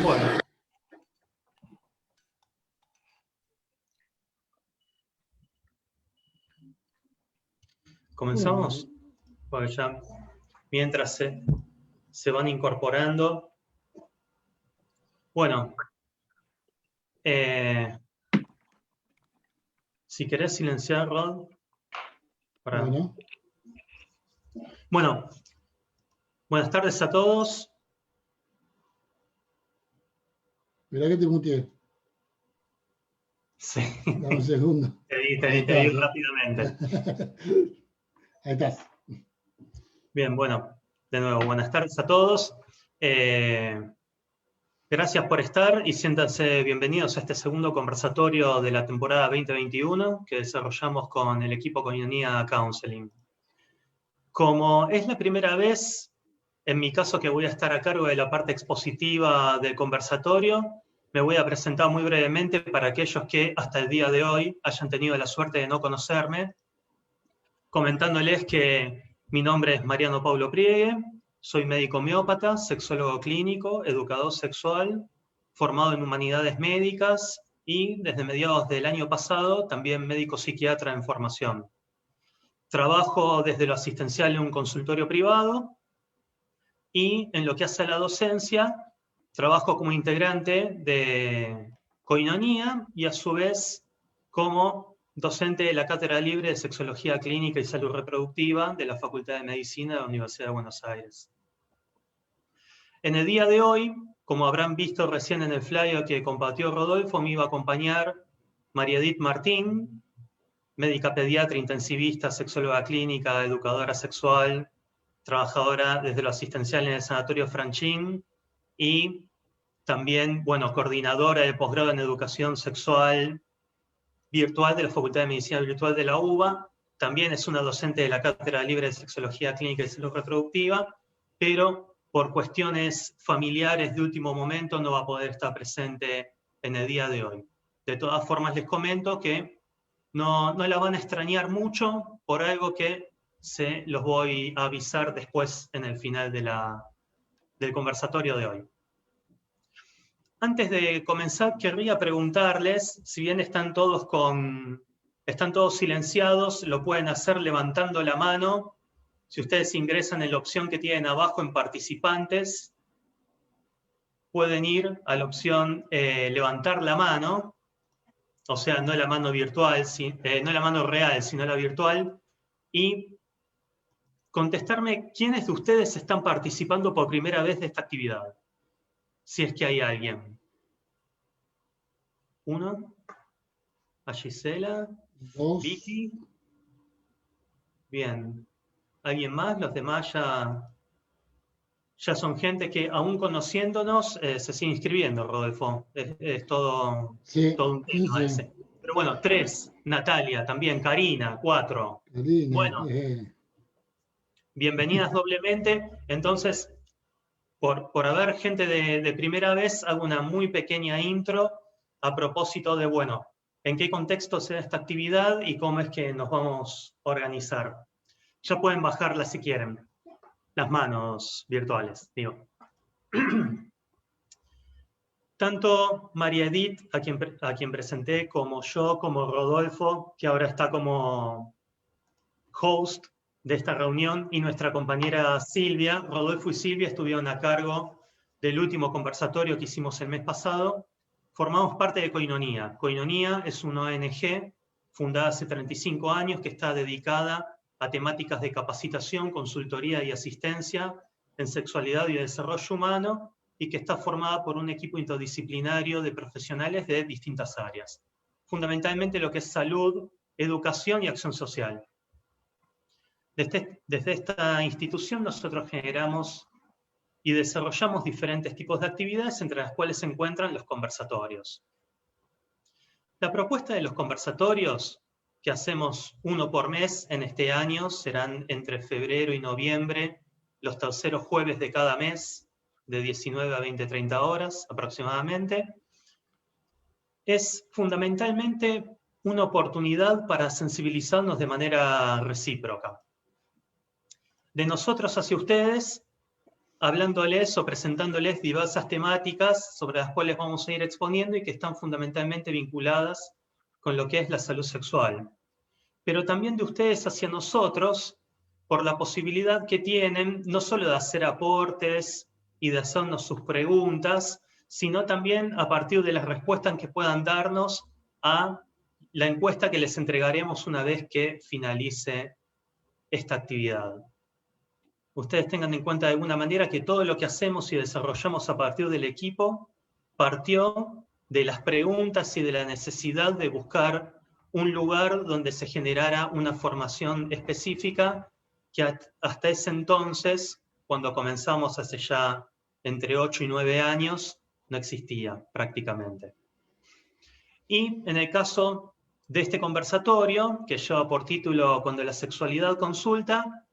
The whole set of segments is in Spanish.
Bueno. ¿Comenzamos? Porque ya, mientras se van incorporando. Bueno, si querés silenciar, Rod. Bueno, buenas tardes a todos. Mirá que te muteé. Sí. Dame un segundo. Te vi rápidamente. Ahí estás. Bien, bueno, de nuevo, buenas tardes a todos. Gracias por estar y siéntanse bienvenidos a este segundo conversatorio de la temporada 2021 que desarrollamos con el equipo Koinonia Counseling. Como es la primera vez, en mi caso, que voy a estar a cargo de la parte expositiva del conversatorio, me voy a presentar muy brevemente para aquellos que hasta el día de hoy hayan tenido la suerte de no conocerme, comentándoles que mi nombre es Mariano Paulo Priegue, soy médico homeópata, sexólogo clínico, educador sexual, formado en humanidades médicas y desde mediados del año pasado también médico psiquiatra en formación. Trabajo desde lo asistencial en un consultorio privado y en lo que hace a la docencia, trabajo como integrante de Koinonia y a su vez como docente de la Cátedra Libre de Sexología Clínica y Salud Reproductiva de la Facultad de Medicina de la Universidad de Buenos Aires. En el día de hoy, como habrán visto recién en el flyer que compartió Rodolfo, me iba a acompañar María Edith Martín, médica pediatra, intensivista, sexóloga clínica, educadora sexual, trabajadora desde lo asistencial en el Sanatorio Franchín y también, bueno, coordinadora de posgrado en educación sexual virtual de la Facultad de Medicina Virtual de la UBA. También es una docente de la Cátedra Libre de Sexología Clínica y Salud Reproductiva, pero por cuestiones familiares de último momento no va a poder estar presente en el día de hoy. De todas formas, les comento que no la van a extrañar mucho por algo que se los voy a avisar después en el final del conversatorio de hoy. Antes de comenzar, querría preguntarles, si bien están todos silenciados, lo pueden hacer levantando la mano. Si ustedes ingresan en la opción que tienen abajo en participantes, pueden ir a la opción levantar la mano, o sea, no la mano virtual, no la mano real, sino la virtual, y contestarme quiénes de ustedes están participando por primera vez de esta actividad, si es que hay alguien. Uno, a Gisela, Dos. Vicky. Bien. ¿Alguien más? Los demás ya son gente que, aún conociéndonos, se sigue inscribiendo, Rodolfo. Es todo, Sí, todo un tema ese. Pero bueno, 3, Natalia, también, Karina, 4. Karina, Bueno, bienvenidas doblemente. Entonces, por haber gente de primera vez, hago una muy pequeña intro a propósito de, bueno, en qué contexto se da esta actividad y cómo es que nos vamos a organizar. Ya pueden bajarla si quieren, las manos virtuales, digo. Tanto María Edith, a quien presenté, como yo, como Rodolfo, que ahora está como host de esta reunión, y nuestra compañera Silvia. Rodolfo y Silvia estuvieron a cargo del último conversatorio que hicimos el mes pasado. Formamos parte de Koinonia. Koinonia es una ONG fundada hace 35 años que está dedicada a temáticas de capacitación, consultoría y asistencia en sexualidad y desarrollo humano, y que está formada por un equipo interdisciplinario de profesionales de distintas áreas. Fundamentalmente lo que es salud, educación y acción social. Desde esta institución nosotros generamos y desarrollamos diferentes tipos de actividades, entre las cuales se encuentran los conversatorios. La propuesta de los conversatorios, que hacemos uno por mes en este año, serán entre febrero y noviembre, los terceros jueves de cada mes. de 19 a 20, 30 horas aproximadamente. Es fundamentalmente una oportunidad para sensibilizarnos de manera recíproca. De nosotros hacia ustedes, hablándoles o presentándoles diversas temáticas sobre las cuales vamos a ir exponiendo y que están fundamentalmente vinculadas con lo que es la salud sexual. Pero también de ustedes hacia nosotros, por la posibilidad que tienen no solo de hacer aportes y de hacernos sus preguntas, sino también a partir de las respuestas que puedan darnos a la encuesta que les entregaremos una vez que finalice esta actividad. Ustedes tengan en cuenta de alguna manera que todo lo que hacemos y desarrollamos a partir del equipo partió de las preguntas y de la necesidad de buscar un lugar donde se generara una formación específica que hasta ese entonces, cuando comenzamos hace ya entre 8 y 9 años, no existía prácticamente. Y en el caso de este conversatorio, que lleva por título Cuando la sexualidad consulta,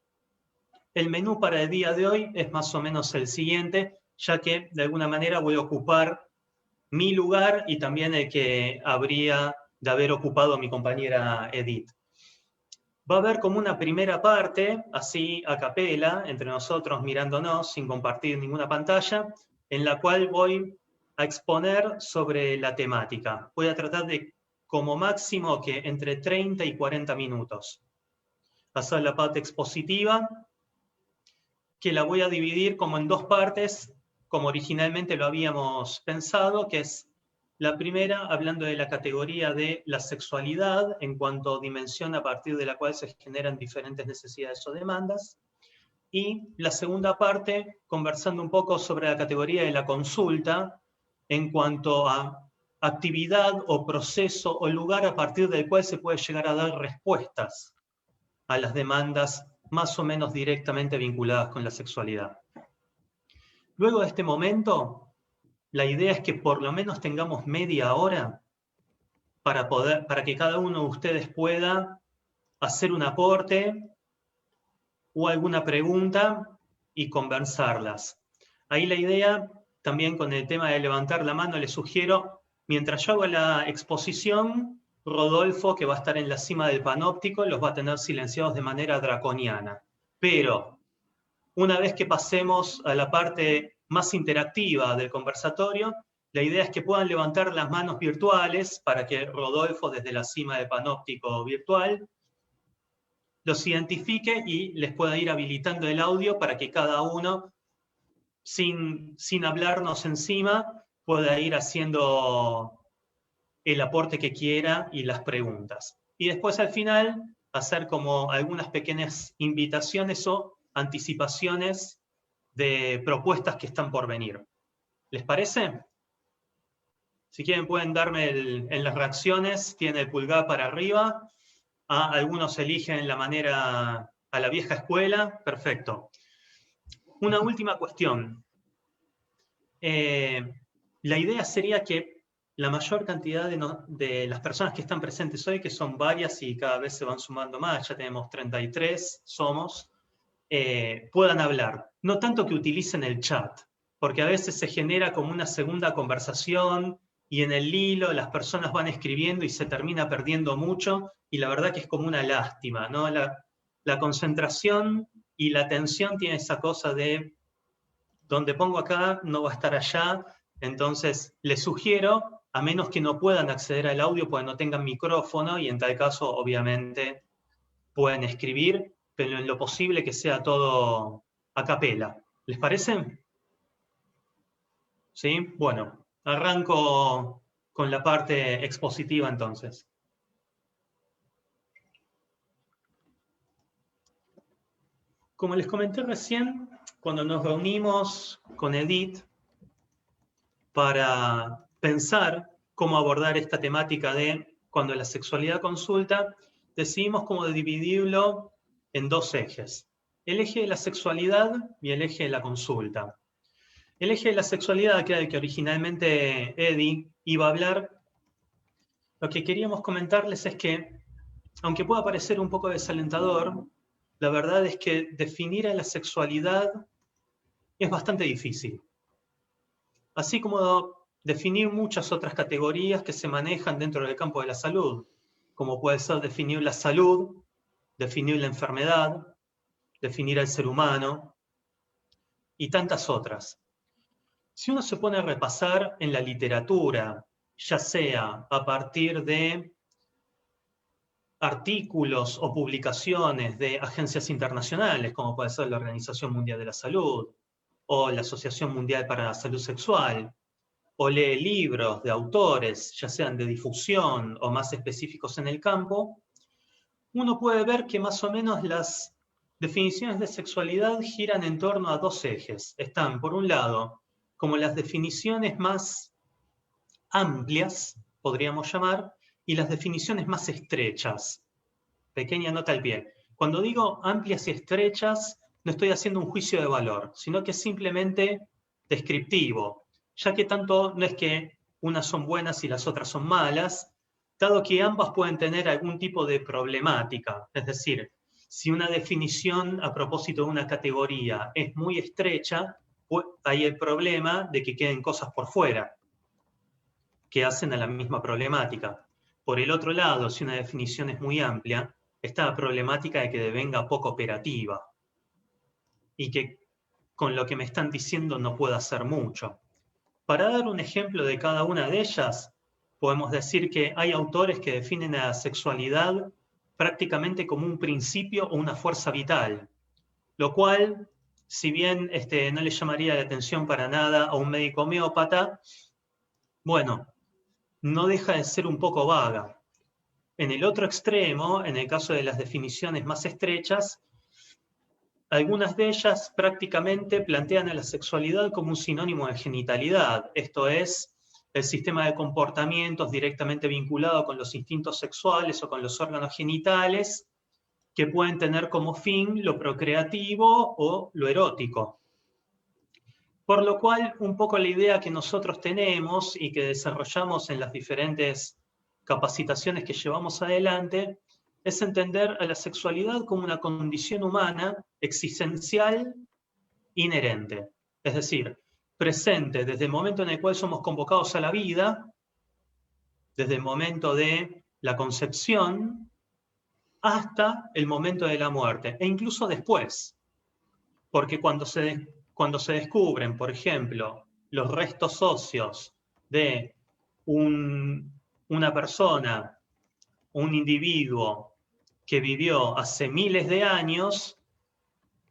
el menú para el día de hoy es más o menos el siguiente, ya que de alguna manera voy a ocupar mi lugar y también el que habría de haber ocupado mi compañera Edith. Va a haber como una primera parte, así a capela, entre nosotros mirándonos, sin compartir ninguna pantalla, en la cual voy a exponer sobre la temática. Voy a tratar de, como máximo, que entre 30 y 40 minutos. Pasar la parte expositiva, que la voy a dividir como en dos partes, como originalmente lo habíamos pensado, que es la primera, hablando de la categoría de la sexualidad, en cuanto a dimensión a partir de la cual se generan diferentes necesidades o demandas. Y la segunda parte, conversando un poco sobre la categoría de la consulta, en cuanto a actividad o proceso o lugar a partir del cual se puede llegar a dar respuestas a las demandas más o menos directamente vinculadas con la sexualidad. Luego de este momento, la idea es que por lo menos tengamos media hora para que cada uno de ustedes pueda hacer un aporte o alguna pregunta y conversarlas. Ahí la idea, también con el tema de levantar la mano, les sugiero, mientras yo hago la exposición, Rodolfo, que va a estar en la cima del panóptico, los va a tener silenciados de manera draconiana. Pero una vez que pasemos a la parte más interactiva del conversatorio, la idea es que puedan levantar las manos virtuales para que Rodolfo, desde la cima del panóptico virtual, los identifique y les pueda ir habilitando el audio para que cada uno, sin hablarnos encima, pueda ir haciendo el aporte que quiera y las preguntas. Y después al final hacer como algunas pequeñas invitaciones o anticipaciones de propuestas que están por venir. ¿Les parece? Si quieren pueden darme en las reacciones, tiene el pulgar para arriba. Algunos eligen la manera a la vieja escuela, perfecto. Una última cuestión. La idea sería que la mayor cantidad de las personas que están presentes hoy, que son varias y cada vez se van sumando más, ya tenemos 33, somos, puedan hablar. No tanto que utilicen el chat, porque a veces se genera como una segunda conversación y en el hilo las personas van escribiendo y se termina perdiendo mucho, y la verdad que es como una lástima, ¿no? La concentración y la atención tiene esa cosa de donde pongo acá no va a estar allá. Entonces les sugiero, a menos que no puedan acceder al audio porque no tengan micrófono, y en tal caso obviamente pueden escribir, pero en lo posible que sea todo a capela. ¿Les parece? ¿Sí? Bueno, arranco con la parte expositiva entonces. Como les comenté recién, cuando nos reunimos con Edith para pensar cómo abordar esta temática de cuando la sexualidad consulta, decidimos cómo dividirlo en dos ejes. El eje de la sexualidad y el eje de la consulta. El eje de la sexualidad, que era el que originalmente Eddie iba a hablar, lo que queríamos comentarles es que, aunque pueda parecer un poco desalentador, la verdad es que definir a la sexualidad es bastante difícil. así como definir muchas otras categorías que se manejan dentro del campo de la salud, como puede ser definir la salud, definir la enfermedad, definir al ser humano y tantas otras. Si uno se pone a repasar en la literatura, ya sea a partir de artículos o publicaciones de agencias internacionales, como puede ser la Organización Mundial de la Salud o la Asociación Mundial para la Salud Sexual, o lee libros de autores, ya sean de difusión o más específicos en el campo, uno puede ver que más o menos las definiciones de sexualidad giran en torno a dos ejes. Están, por un lado, como las definiciones más amplias, podríamos llamar, y las definiciones más estrechas. Pequeña nota al pie. Cuando digo amplias y estrechas, no estoy haciendo un juicio de valor, sino que es simplemente descriptivo, ya que tanto no es que unas son buenas y las otras son malas, dado que ambas pueden tener algún tipo de problemática. Es decir, si una definición a propósito de una categoría es muy estrecha, hay el problema de que queden cosas por fuera que hacen a la misma problemática. Por el otro lado, si una definición es muy amplia, está la problemática de que devenga poco operativa y que con lo que me están diciendo no puedo hacer mucho. Para dar un ejemplo de cada una de ellas, podemos decir que hay autores que definen a la sexualidad prácticamente como un principio o una fuerza vital, lo cual, si bien no le llamaría la atención para nada a un médico homeópata, bueno, no deja de ser un poco vaga. En el otro extremo, en el caso de las definiciones más estrechas, algunas de ellas prácticamente plantean a la sexualidad como un sinónimo de genitalidad, esto es, el sistema de comportamientos directamente vinculado con los instintos sexuales o con los órganos genitales, que pueden tener como fin lo procreativo o lo erótico. Por lo cual, un poco la idea que nosotros tenemos y que desarrollamos en las diferentes capacitaciones que llevamos adelante es entender a la sexualidad como una condición humana existencial inherente. Es decir, presente desde el momento en el cual somos convocados a la vida, desde el momento de la concepción, hasta el momento de la muerte, e incluso después. Porque cuando se descubren, por ejemplo, los restos óseos de una persona, un individuo que vivió hace miles de años,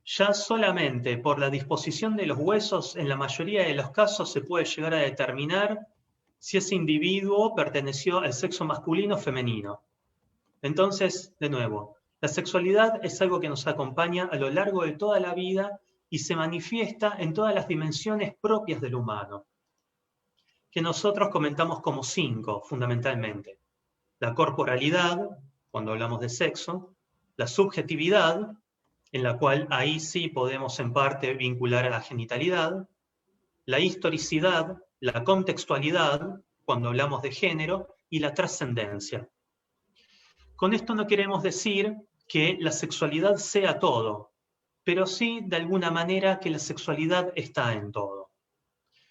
ya solamente por la disposición de los huesos, en la mayoría de los casos se puede llegar a determinar si ese individuo perteneció al sexo masculino o femenino. Entonces, de nuevo, la sexualidad es algo que nos acompaña a lo largo de toda la vida y se manifiesta en todas las dimensiones propias del humano, que nosotros comentamos como 5, fundamentalmente. La corporalidad, cuando hablamos de sexo, la subjetividad, en la cual ahí sí podemos en parte vincular a la genitalidad, la historicidad, la contextualidad, cuando hablamos de género, y la trascendencia. Con esto no queremos decir que la sexualidad sea todo, pero sí de alguna manera que la sexualidad está en todo.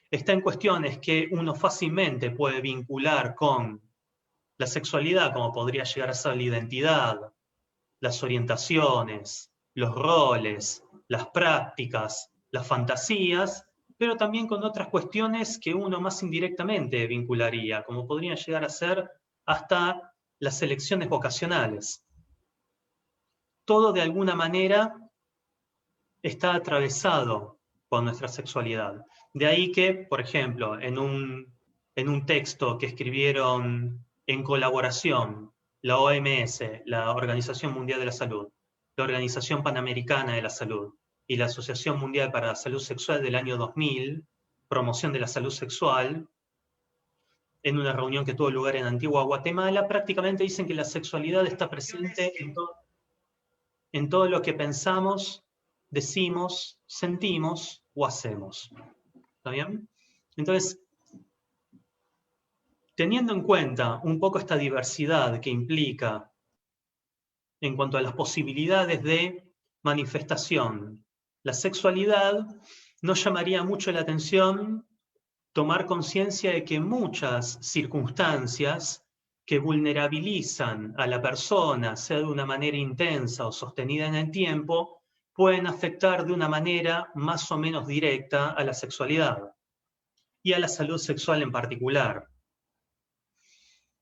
Está en cuestiones que uno fácilmente puede vincular con la sexualidad, como podría llegar a ser la identidad, las orientaciones, los roles, las prácticas, las fantasías, pero también con otras cuestiones que uno más indirectamente vincularía, como podrían llegar a ser hasta las elecciones vocacionales. Todo de alguna manera está atravesado por nuestra sexualidad. De ahí que, por ejemplo, en un texto que escribieron en colaboración la OMS, la Organización Mundial de la Salud, la Organización Panamericana de la Salud y la Asociación Mundial para la Salud Sexual del año 2000, Promoción de la Salud Sexual, en una reunión que tuvo lugar en Antigua Guatemala, prácticamente dicen que la sexualidad está presente en todo lo que pensamos, decimos, sentimos o hacemos. ¿Está bien? Entonces, teniendo en cuenta un poco esta diversidad que implica en cuanto a las posibilidades de manifestación, la sexualidad nos llamaría mucho la atención tomar conciencia de que muchas circunstancias que vulnerabilizan a la persona, sea de una manera intensa o sostenida en el tiempo, pueden afectar de una manera más o menos directa a la sexualidad y a la salud sexual en particular.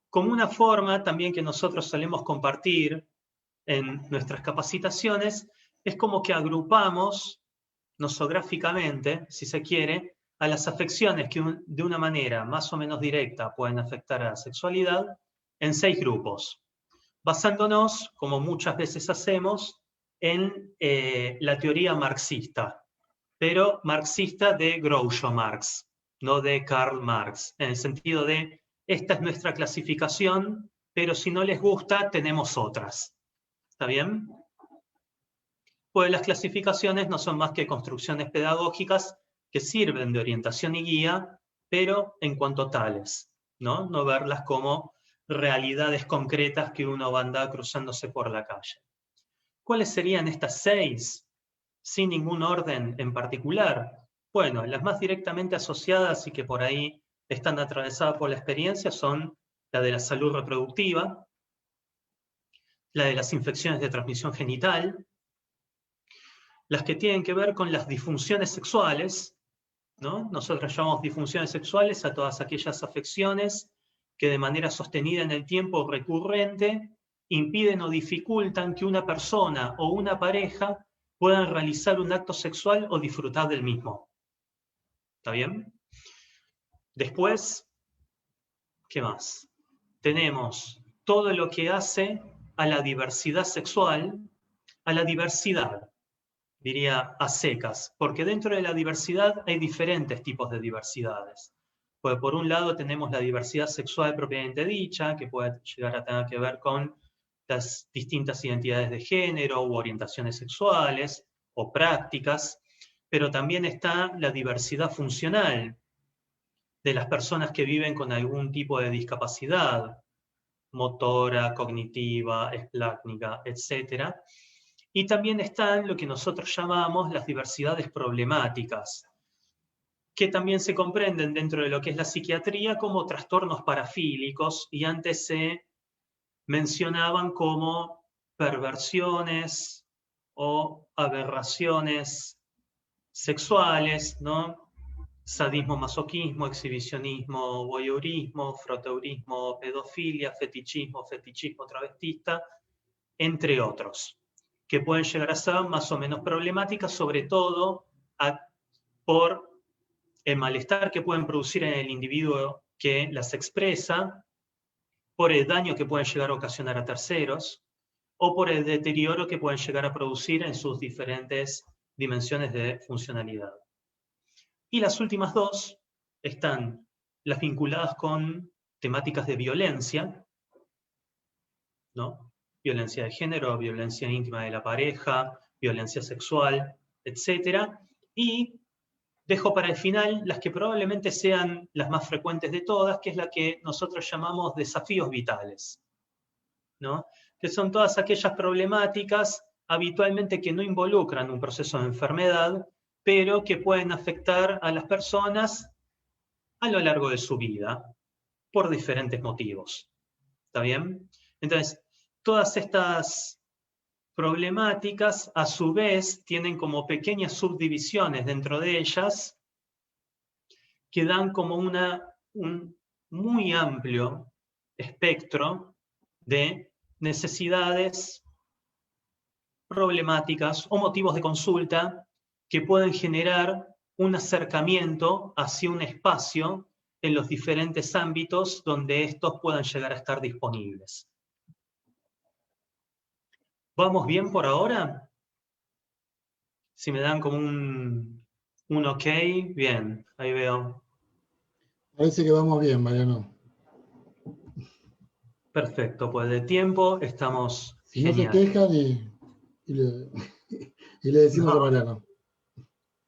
Como una forma también que nosotros solemos compartir en nuestras capacitaciones, es como que agrupamos nosográficamente, si se quiere, a las afecciones que de una manera más o menos directa pueden afectar a la sexualidad en 6 grupos, basándonos, como muchas veces hacemos, en la teoría marxista, pero marxista de Groucho Marx, no de Karl Marx, en el sentido de, esta es nuestra clasificación, pero si no les gusta, tenemos otras. ¿Está bien? Pues las clasificaciones no son más que construcciones pedagógicas que sirven de orientación y guía, pero en cuanto tales, ¿no? No verlas como realidades concretas que uno va a andar cruzándose por la calle. ¿Cuáles serían estas 6? Sin ningún orden en particular. Bueno, las más directamente asociadas y que por ahí están atravesadas por la experiencia son la de la salud reproductiva, la de las infecciones de transmisión genital, las que tienen que ver con las disfunciones sexuales, ¿no? Nosotros llamamos disfunciones sexuales a todas aquellas afecciones que de manera sostenida en el tiempo recurrente impiden o dificultan que una persona o una pareja puedan realizar un acto sexual o disfrutar del mismo. ¿Está bien? Después, ¿qué más? Tenemos todo lo que hace a la diversidad sexual, a la diversidad, diría a secas, porque dentro de la diversidad hay diferentes tipos de diversidades. Pues por un lado tenemos la diversidad sexual propiamente dicha, que puede llegar a tener que ver con las distintas identidades de género u orientaciones sexuales o prácticas, pero también está la diversidad funcional de las personas que viven con algún tipo de discapacidad, motora, cognitiva, esplácnica, etc. Y también están lo que nosotros llamamos las diversidades problemáticas, que también se comprenden dentro de lo que es la psiquiatría como trastornos parafílicos, y antes se mencionaban como perversiones o aberraciones sexuales, ¿no? Sadismo, masoquismo, exhibicionismo, voyeurismo, froteurismo, pedofilia, fetichismo travestista, entre otros, que pueden llegar a ser más o menos problemáticas, sobre todo por el malestar que pueden producir en el individuo que las expresa, por el daño que pueden llegar a ocasionar a terceros, o por el deterioro que pueden llegar a producir en sus diferentes dimensiones de funcionalidad. Y las últimas 2 están las vinculadas con temáticas de violencia, ¿no? Violencia de género, violencia íntima de la pareja, violencia sexual, etc. Y dejo para el final las que probablemente sean las más frecuentes de todas, que es la que nosotros llamamos desafíos vitales, ¿no? Que son todas aquellas problemáticas habitualmente que no involucran un proceso de enfermedad, pero que pueden afectar a las personas a lo largo de su vida, por diferentes motivos. ¿Está bien? Entonces, todas estas problemáticas, a su vez, tienen como pequeñas subdivisiones dentro de ellas, que dan como un muy amplio espectro de necesidades, problemáticas o motivos de consulta que pueden generar un acercamiento hacia un espacio en los diferentes ámbitos donde estos puedan llegar a estar disponibles. ¿Vamos bien por ahora? Si me dan como un ok, bien, ahí veo. Parece que vamos bien, Mariano. Perfecto, pues de tiempo estamos Si no se genial. quejan y le decimos a Mariano.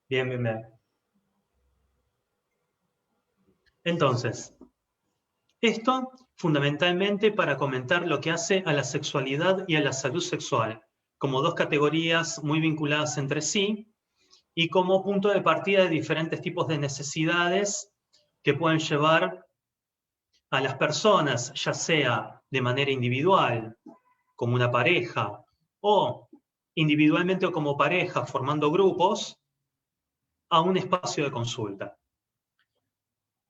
Bien, bien, bien. Entonces, esto fundamentalmente para comentar lo que hace a la sexualidad y a la salud sexual, como 2 categorías muy vinculadas entre sí y como punto de partida de diferentes tipos de necesidades que pueden llevar a las personas, ya sea de manera individual, como una pareja, o individualmente o como pareja, formando grupos, a un espacio de consulta.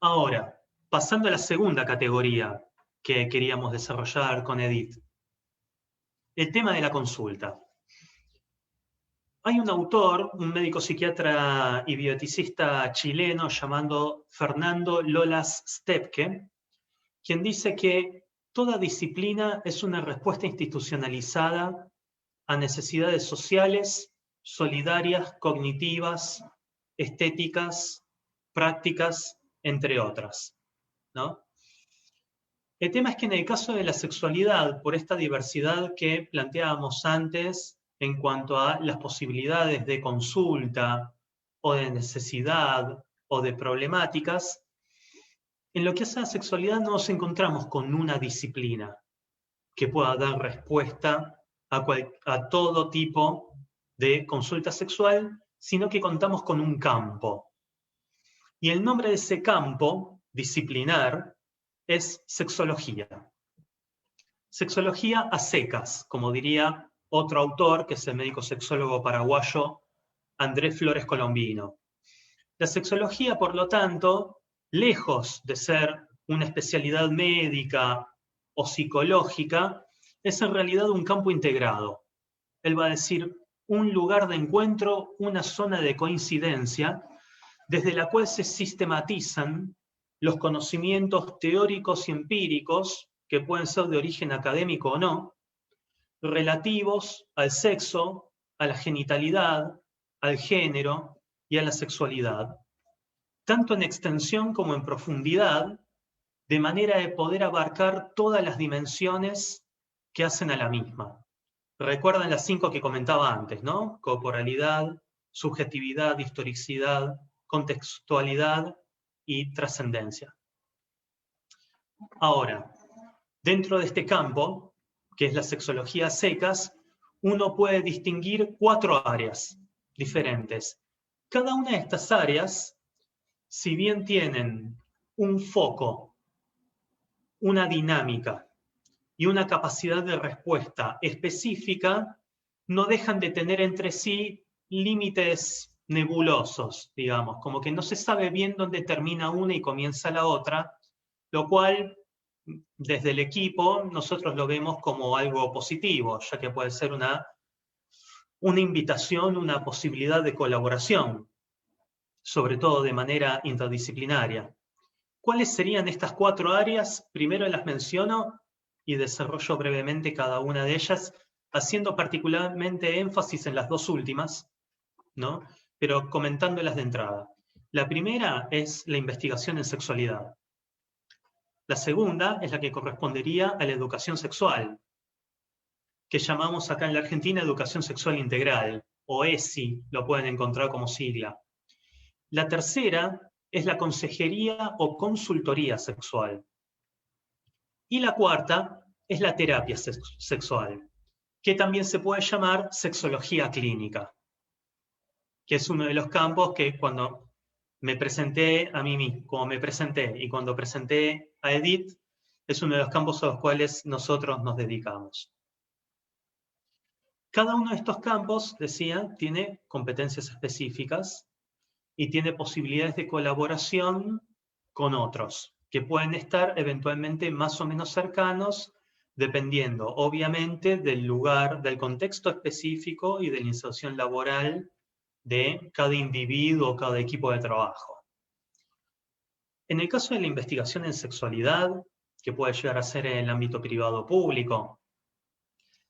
Ahora, pasando a la segunda categoría que queríamos desarrollar con Edith, el tema de la consulta. Hay un autor, un médico psiquiatra y bioeticista chileno llamado Fernando Lolas Stepke, quien dice que toda disciplina es una respuesta institucionalizada a necesidades sociales, solidarias, cognitivas, estéticas, prácticas, entre otras, ¿no? El tema es que en el caso de la sexualidad, por esta diversidad que planteábamos antes en cuanto a las posibilidades de consulta o de necesidad o de problemáticas, en lo que hace a la sexualidad no nos encontramos con una disciplina que pueda dar respuesta a todo tipo de consulta sexual, sino que contamos con un campo. Y el nombre de ese campo disciplinar es sexología. Sexología a secas, como diría otro autor, que es el médico sexólogo paraguayo Andrés Flores Colombino. La sexología, por lo tanto, lejos de ser una especialidad médica o psicológica, es en realidad un campo integrado. Él va a decir un lugar de encuentro, una zona de coincidencia, desde la cual se sistematizan los conocimientos teóricos y empíricos, que pueden ser de origen académico o no, relativos al sexo, a la genitalidad, al género y a la sexualidad, tanto en extensión como en profundidad, de manera de poder abarcar todas las dimensiones que hacen a la misma. Recuerdan las 5 que comentaba antes, ¿no? Corporalidad, subjetividad, historicidad, contextualidad y trascendencia. Ahora, dentro de este campo, que es la sexología a secas, uno puede distinguir 4 áreas diferentes. Cada una de estas áreas, si bien tienen un foco, una dinámica y una capacidad de respuesta específica, no dejan de tener entre sí límites nebulosos, digamos, como que no se sabe bien dónde termina una y comienza la otra, lo cual desde el equipo nosotros lo vemos como algo positivo, ya que puede ser una invitación, una posibilidad de colaboración, sobre todo de manera interdisciplinaria. ¿Cuáles serían estas 4 áreas? Primero las menciono y desarrollo brevemente cada una de ellas, haciendo particularmente énfasis en las 2 últimas, ¿no? Pero comentándolas de entrada. La primera es la investigación en sexualidad. La segunda es la que correspondería a la educación sexual, que llamamos acá en la Argentina educación sexual integral, o ESI, lo pueden encontrar como sigla. La tercera es la consejería o consultoría sexual. Y la cuarta es la terapia sexual, que también se puede llamar sexología clínica, que es uno de los campos que cuando me presenté a mí mismo, como me presenté y cuando presenté a Edith, es uno de los campos a los cuales nosotros nos dedicamos. Cada uno de estos campos, decía, tiene competencias específicas y tiene posibilidades de colaboración con otros, que pueden estar eventualmente más o menos cercanos, dependiendo, obviamente, del lugar, del contexto específico y de la inserción laboral de cada individuo o cada equipo de trabajo. En el caso de la investigación en sexualidad, que puede llegar a ser en el ámbito privado o público,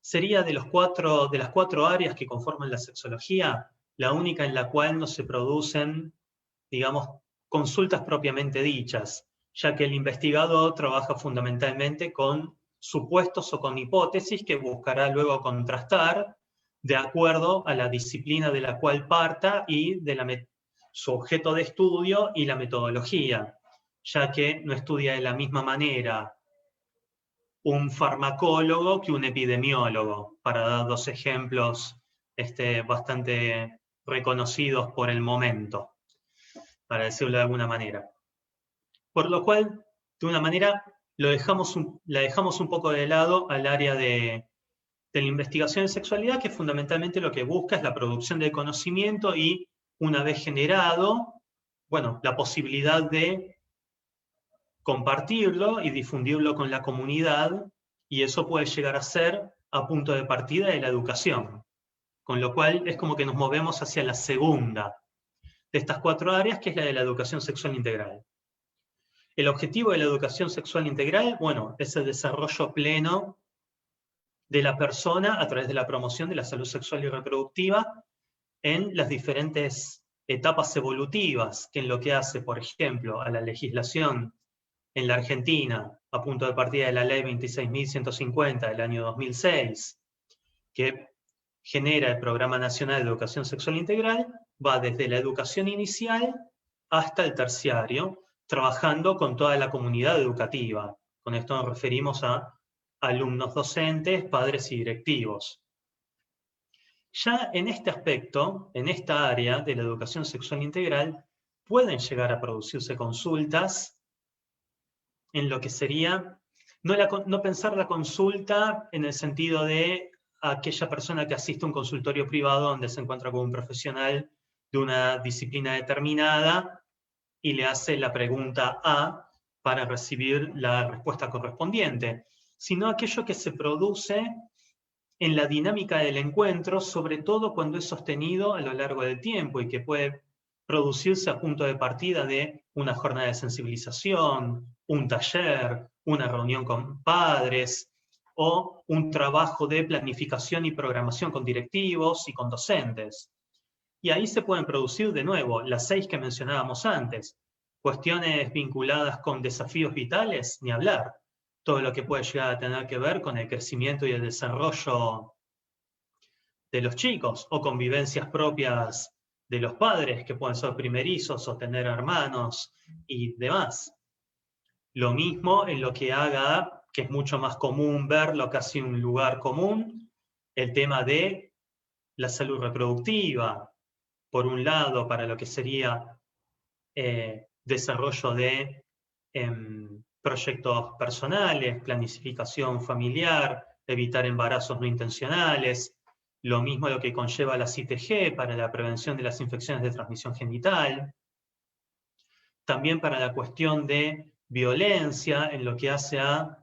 sería de las 4 áreas que conforman la sexología, la única en la cual no se producen, digamos, consultas propiamente dichas, ya que el investigador trabaja fundamentalmente con supuestos o con hipótesis que buscará luego contrastar de acuerdo a la disciplina de la cual parta y de su objeto de estudio y la metodología, ya que no estudia de la misma manera un farmacólogo que un epidemiólogo, para dar 2 ejemplos bastante reconocidos por el momento, para decirlo de alguna manera. Por lo cual, de una manera, la dejamos un poco de lado al área de la investigación en sexualidad, que fundamentalmente lo que busca es la producción del conocimiento y, una vez generado, bueno, la posibilidad de compartirlo y difundirlo con la comunidad, y eso puede llegar a ser a punto de partida de la educación. Con lo cual es como que nos movemos hacia la segunda de estas 4 áreas, que es la de la educación sexual integral. El objetivo de la educación sexual integral, bueno, es el desarrollo pleno de la persona a través de la promoción de la salud sexual y reproductiva en las diferentes etapas evolutivas, que en lo que hace, por ejemplo, a la legislación en la Argentina, a punto de partida de la ley 26.150 del año 2006, que genera el Programa Nacional de Educación Sexual Integral, va desde la educación inicial hasta el terciario, trabajando con toda la comunidad educativa. Con esto nos referimos a alumnos docentes, padres y directivos. Ya en este aspecto, en esta área de la educación sexual integral, pueden llegar a producirse consultas en lo que sería, no pensar la consulta en el sentido de aquella persona que asiste a un consultorio privado donde se encuentra con un profesional de una disciplina determinada y le hace la pregunta A para recibir la respuesta correspondiente, sino aquello que se produce en la dinámica del encuentro, sobre todo cuando es sostenido a lo largo del tiempo y que puede producirse a punto de partida de una jornada de sensibilización, un taller, una reunión con padres o un trabajo de planificación y programación con directivos y con docentes. Y ahí se pueden producir de nuevo las 6 que mencionábamos antes. Cuestiones vinculadas con desafíos vitales, ni hablar. Todo lo que puede llegar a tener que ver con el crecimiento y el desarrollo de los chicos, o convivencias propias de los padres, que pueden ser primerizos o tener hermanos y demás. Lo mismo en lo que haga, que es mucho más común verlo, casi un lugar común, el tema de la salud reproductiva, por un lado, para lo que sería desarrollo de proyectos personales, planificación familiar, evitar embarazos no intencionales, lo mismo lo que conlleva la CITG para la prevención de las infecciones de transmisión genital, también para la cuestión de violencia en lo que hace a,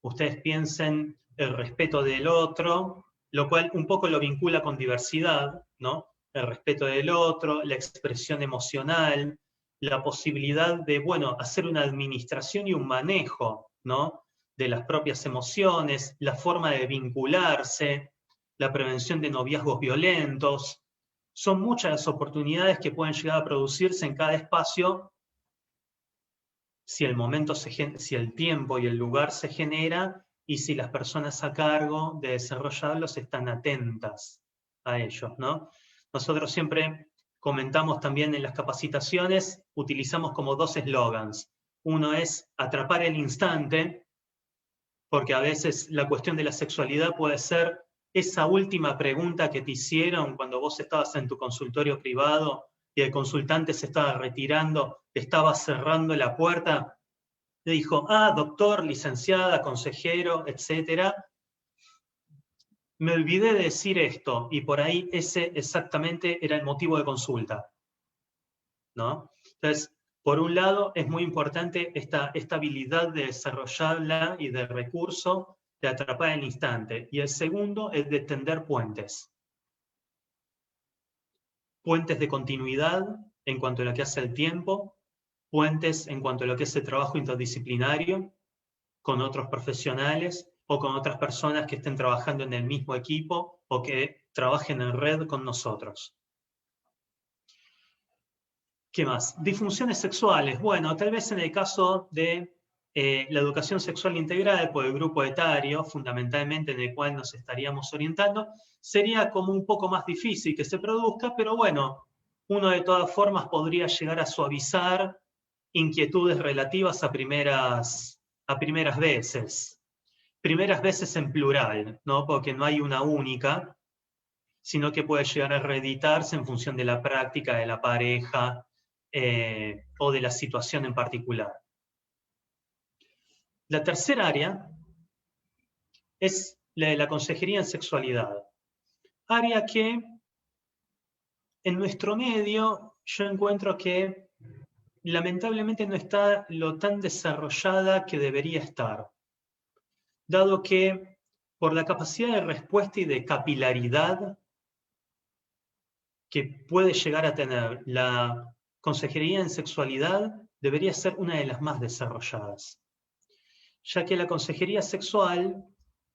ustedes piensen, el respeto del otro, lo cual un poco lo vincula con diversidad, ¿no? El respeto del otro, la expresión emocional, la posibilidad de, bueno, hacer una administración y un manejo, ¿no? De las propias emociones, la forma de vincularse, la prevención de noviazgos violentos. Son muchas las oportunidades que pueden llegar a producirse en cada espacio si el momento si el tiempo y el lugar se genera y si las personas a cargo de desarrollarlos están atentas a ellos, ¿no? Nosotros siempre comentamos también en las capacitaciones, utilizamos como 2 eslogans. Uno es atrapar el instante, porque a veces la cuestión de la sexualidad puede ser esa última pregunta que te hicieron cuando vos estabas en tu consultorio privado y el consultante se estaba retirando, estaba cerrando la puerta, le dijo, doctor, licenciada, consejero, etcétera, me olvidé de decir esto, y por ahí ese exactamente era el motivo de consulta, ¿no? Entonces, por un lado, es muy importante esta habilidad de desarrollarla y de recurso de atrapar el instante. Y el segundo es de tender puentes. Puentes de continuidad en cuanto a lo que hace el tiempo, puentes en cuanto a lo que es el trabajo interdisciplinario con otros profesionales o con otras personas que estén trabajando en el mismo equipo o que trabajen en red con nosotros. ¿Qué más? Disfunciones sexuales. Bueno, tal vez en el caso de la educación sexual integral por el grupo etario, fundamentalmente en el cual nos estaríamos orientando, sería como un poco más difícil que se produzca, pero bueno, uno de todas formas podría llegar a suavizar inquietudes relativas a primeras veces. Primeras veces en plural, ¿no? Porque no hay una única, sino que puede llegar a reeditarse en función de la práctica de la pareja o de la situación en particular. La tercera área es la de la consejería en sexualidad. Área que en nuestro medio yo encuentro que lamentablemente no está lo tan desarrollada que debería estar, dado que por la capacidad de respuesta y de capilaridad que puede llegar a tener la consejería en sexualidad, debería ser una de las más desarrolladas, ya que la consejería sexual,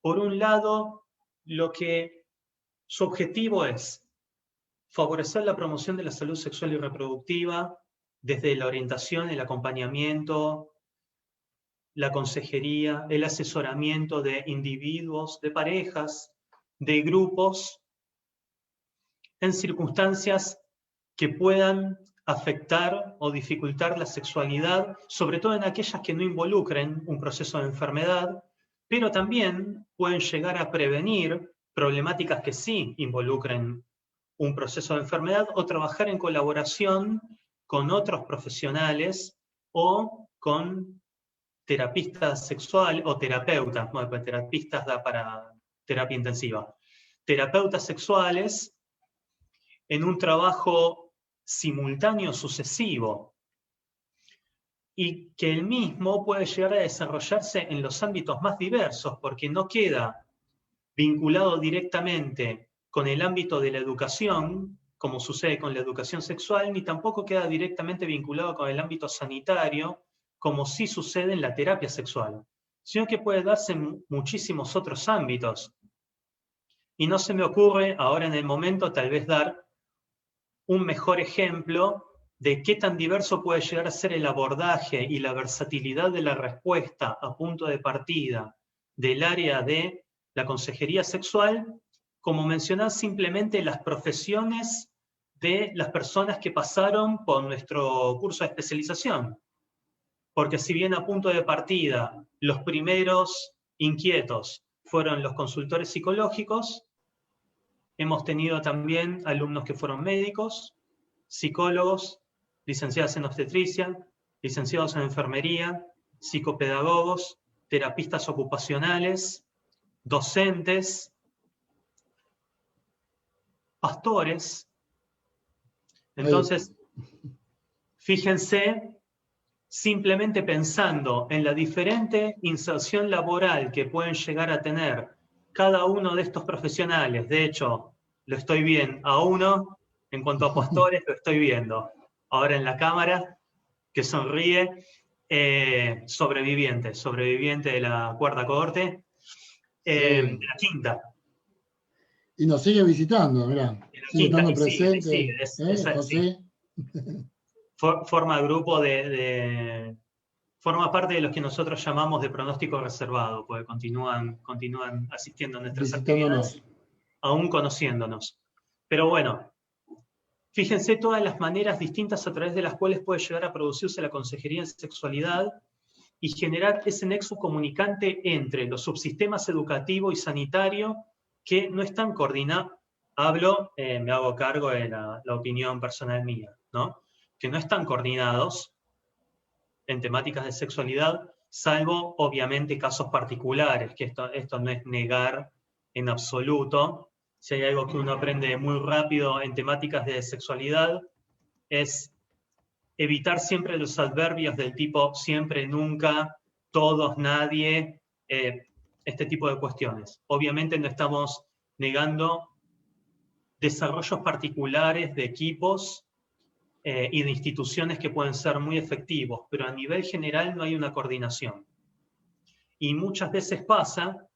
por un lado, lo que su objetivo es favorecer la promoción de la salud sexual y reproductiva desde la orientación, el acompañamiento, la consejería, el asesoramiento de individuos, de parejas, de grupos, en circunstancias que puedan afectar o dificultar la sexualidad, sobre todo en aquellas que no involucren un proceso de enfermedad, pero también pueden llegar a prevenir problemáticas que sí involucren un proceso de enfermedad o trabajar en colaboración con otros profesionales o con terapistas sexuales o terapeutas, bueno, pues terapistas da para terapia intensiva, terapeutas sexuales en un trabajo simultáneo sucesivo y que el mismo puede llegar a desarrollarse en los ámbitos más diversos porque no queda vinculado directamente con el ámbito de la educación, como sucede con la educación sexual, ni tampoco queda directamente vinculado con el ámbito sanitario, como sí sucede en la terapia sexual, sino que puede darse en muchísimos otros ámbitos. Y no se me ocurre ahora en el momento tal vez dar un mejor ejemplo de qué tan diverso puede llegar a ser el abordaje y la versatilidad de la respuesta a punto de partida del área de la consejería sexual, como mencionar simplemente las profesiones de las personas que pasaron por nuestro curso de especialización. Porque si bien a punto de partida los primeros inquietos fueron los consultores psicológicos, hemos tenido también alumnos que fueron médicos, psicólogos, licenciados en obstetricia, licenciados en enfermería, psicopedagogos, terapistas ocupacionales, docentes, pastores. Entonces, fíjense, simplemente pensando en la diferente inserción laboral que pueden llegar a tener cada uno de estos profesionales, de hecho, lo estoy viendo a uno, en cuanto a pastores, lo estoy viendo ahora en la cámara, que sonríe, sobreviviente de la cuarta cohorte, de la quinta. Y nos sigue visitando, mirá. Sigue estando presente. José. Forma grupo forma parte de los que nosotros llamamos de pronóstico reservado, porque continúan asistiendo a nuestras actividades, aún conociéndonos. Pero bueno, fíjense todas las maneras distintas a través de las cuales puede llegar a producirse la consejería en sexualidad y generar ese nexo comunicante entre los subsistemas educativo y sanitario que no están coordinados. Me hago cargo de la opinión personal mía, ¿no? Que no están coordinados en temáticas de sexualidad, salvo obviamente casos particulares, que esto no es negar en absoluto. Si hay algo que uno aprende muy rápido en temáticas de sexualidad, es evitar siempre los adverbios del tipo siempre, nunca, todos, nadie, este tipo de cuestiones. Obviamente no estamos negando desarrollos particulares de equipos y de instituciones que pueden ser muy efectivos, pero a nivel general no hay una coordinación. Y muchas veces pasa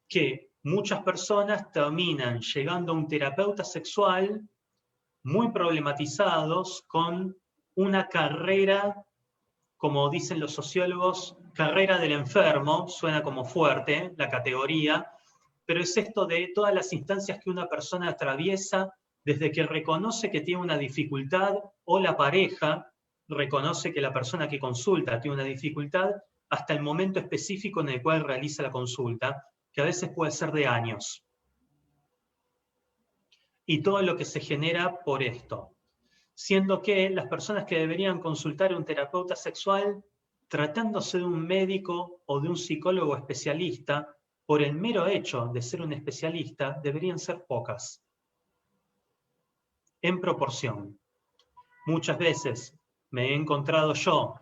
que muchas personas terminan llegando a un terapeuta sexual muy problematizados con una carrera, como dicen los sociólogos, carrera del enfermo, suena como fuerte la categoría, pero es esto de todas las instancias que una persona atraviesa desde que reconoce que tiene una dificultad o la pareja reconoce que la persona que consulta tiene una dificultad hasta el momento específico en el cual realiza la consulta, que a veces puede ser de años. Y todo lo que se genera por esto. Siendo que las personas que deberían consultar a un terapeuta sexual tratándose de un médico o de un psicólogo especialista, por el mero hecho de ser un especialista, deberían ser pocas, en proporción. Muchas veces me he encontrado yo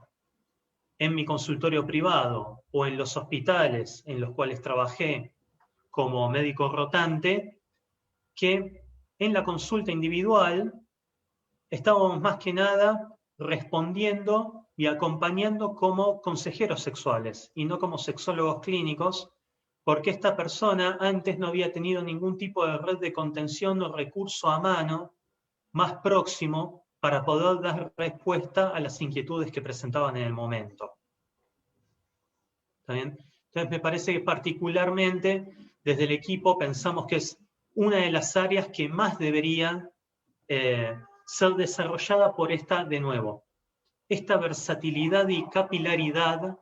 en mi consultorio privado o en los hospitales en los cuales trabajé como médico rotante, que en la consulta individual estábamos más que nada respondiendo y acompañando como consejeros sexuales y no como sexólogos clínicos, porque esta persona antes no había tenido ningún tipo de red de contención o recurso a mano más próximo para poder dar respuesta a las inquietudes que presentaban en el momento. ¿Está bien? Entonces me parece que particularmente desde el equipo pensamos que es una de las áreas que más debería ser desarrollada por esta, de nuevo, esta versatilidad y capilaridad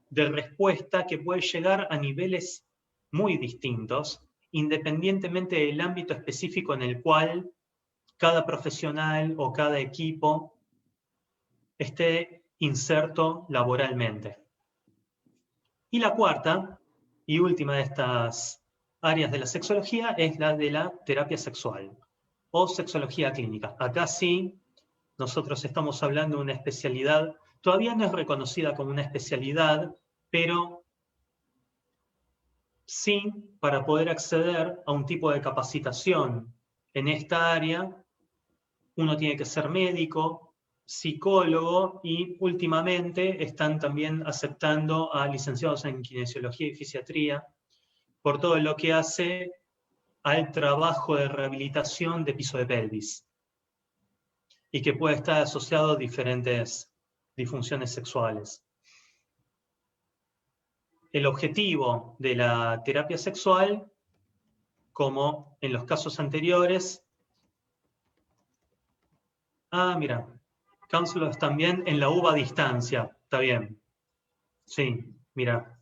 de respuesta que puede llegar a niveles muy distintos, independientemente del ámbito específico en el cual cada profesional o cada equipo esté inserto laboralmente. Y la cuarta y última de estas áreas de la sexología es la de la terapia sexual o sexología clínica. Acá sí, nosotros estamos hablando de una especialidad, todavía no es reconocida como una especialidad, pero sí, para poder acceder a un tipo de capacitación en esta área, uno tiene que ser médico, psicólogo y últimamente están también aceptando a licenciados en kinesiología y fisiatría por todo lo que hace al trabajo de rehabilitación de piso de pelvis y que puede estar asociado a diferentes disfunciones sexuales. El objetivo de la terapia sexual, como en los casos anteriores, mira, counselors también en la UBA a distancia, está bien. Sí, mira.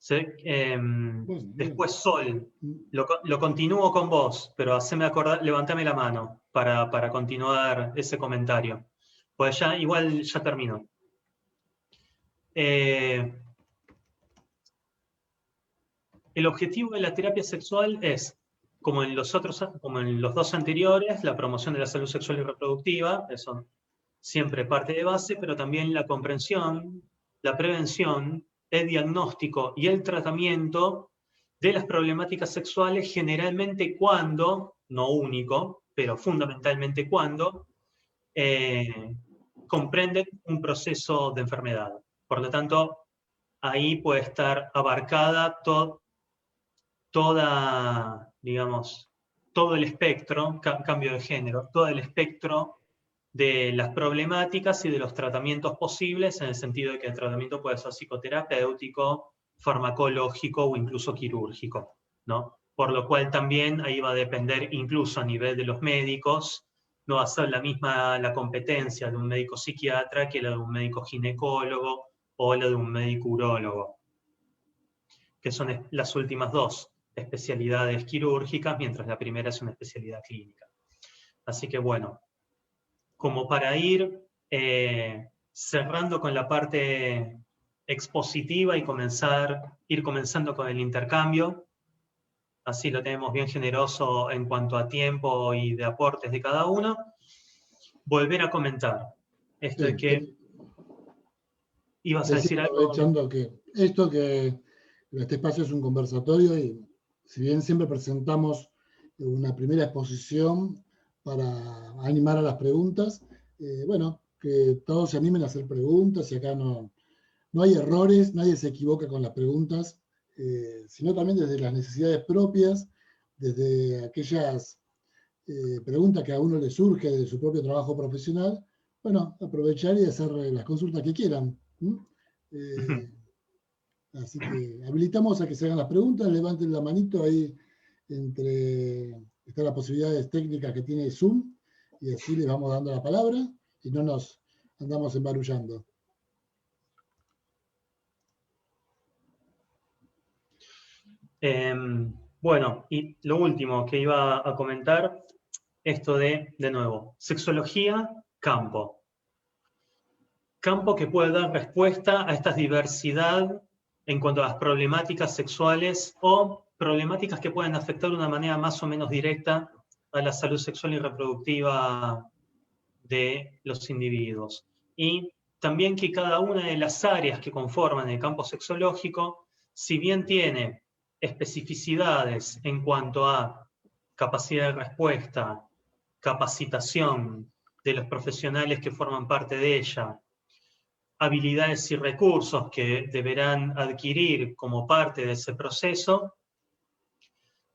Después Sol, lo continúo con vos, pero haceme acordar, levantame la mano para continuar ese comentario. Pues ya, igual ya termino. El objetivo de la terapia sexual es, como en los dos anteriores, la promoción de la salud sexual y reproductiva, eso siempre parte de base, pero también la comprensión, la prevención, el diagnóstico y el tratamiento de las problemáticas sexuales, generalmente cuando, no único, pero fundamentalmente cuando, comprenden un proceso de enfermedad. Por lo tanto, ahí puede estar abarcada todo el espectro, cambio de género, todo el espectro de las problemáticas y de los tratamientos posibles, en el sentido de que el tratamiento puede ser psicoterapéutico, farmacológico o incluso quirúrgico, ¿no? Por lo cual también ahí va a depender, incluso a nivel de los médicos, no va a ser la misma la competencia de un médico psiquiatra que la de un médico ginecólogo o la de un médico urólogo, que son las últimas dos especialidades quirúrgicas, mientras la primera es una especialidad clínica. Así que bueno, como para ir cerrando con la parte expositiva y ir comenzando con el intercambio, así lo tenemos bien generoso en cuanto a tiempo y de aportes de cada uno, volver a comentar esto de que ibas a decir algo. Aprovechando que este espacio es un conversatorio y si bien siempre presentamos una primera exposición para animar a las preguntas, bueno, que todos se animen a hacer preguntas y acá no hay errores, nadie se equivoca con las preguntas, sino también desde las necesidades propias, desde aquellas preguntas que a uno le surge de su propio trabajo profesional, bueno, aprovechar y hacer las consultas que quieran. Así que habilitamos a que se hagan las preguntas, levanten la manito ahí, están las posibilidades técnicas que tiene Zoom, y así les vamos dando la palabra y no nos andamos embarullando. Bueno, y lo último que iba a comentar, esto de nuevo, sexología, campo. campo que puede dar respuesta a esta diversidad en cuanto a las problemáticas sexuales o problemáticas que pueden afectar de una manera más o menos directa a la salud sexual y reproductiva de los individuos. Y también que cada una de las áreas que conforman el campo sexológico, si bien tiene especificidades en cuanto a capacidad de respuesta, capacitación de los profesionales que forman parte de ella, habilidades y recursos que deberán adquirir como parte de ese proceso,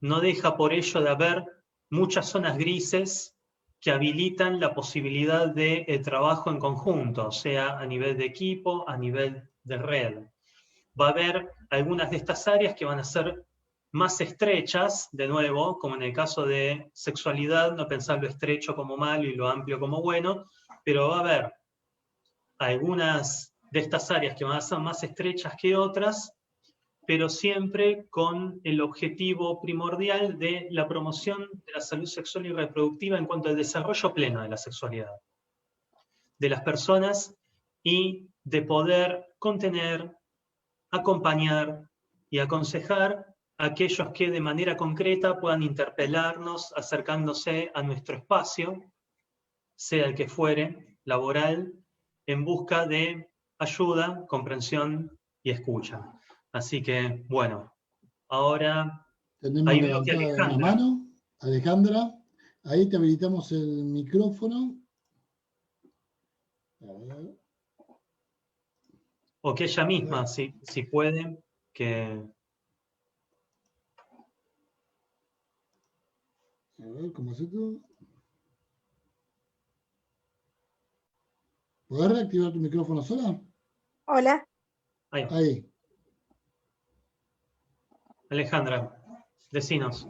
no deja por ello de haber muchas zonas grises que habilitan la posibilidad de trabajo en conjunto, sea a nivel de equipo, a nivel de red. Va a haber algunas de estas áreas que van a ser más estrechas, de nuevo, como en el caso de sexualidad, no pensar lo estrecho como malo y lo amplio como bueno, pero va a haber algunas de estas áreas que van a ser más estrechas que otras, pero siempre con el objetivo primordial de la promoción de la salud sexual y reproductiva en cuanto al desarrollo pleno de la sexualidad de las personas y de poder contener, acompañar y aconsejar a aquellos que de manera concreta puedan interpelarnos acercándose a nuestro espacio, sea el que fuere, laboral, en busca de ayuda, comprensión y escucha. Así que, bueno, ahora Tenemos ahí veo que levantada una Alejandra. mano. Alejandra, ahí te habilitamos el micrófono. A ver. O que ella misma, si puede, que... A ver, ¿cómo hace todo? ¿Podés reactivar tu micrófono sola? Hola. Ahí, Ahí. Alejandra, decinos.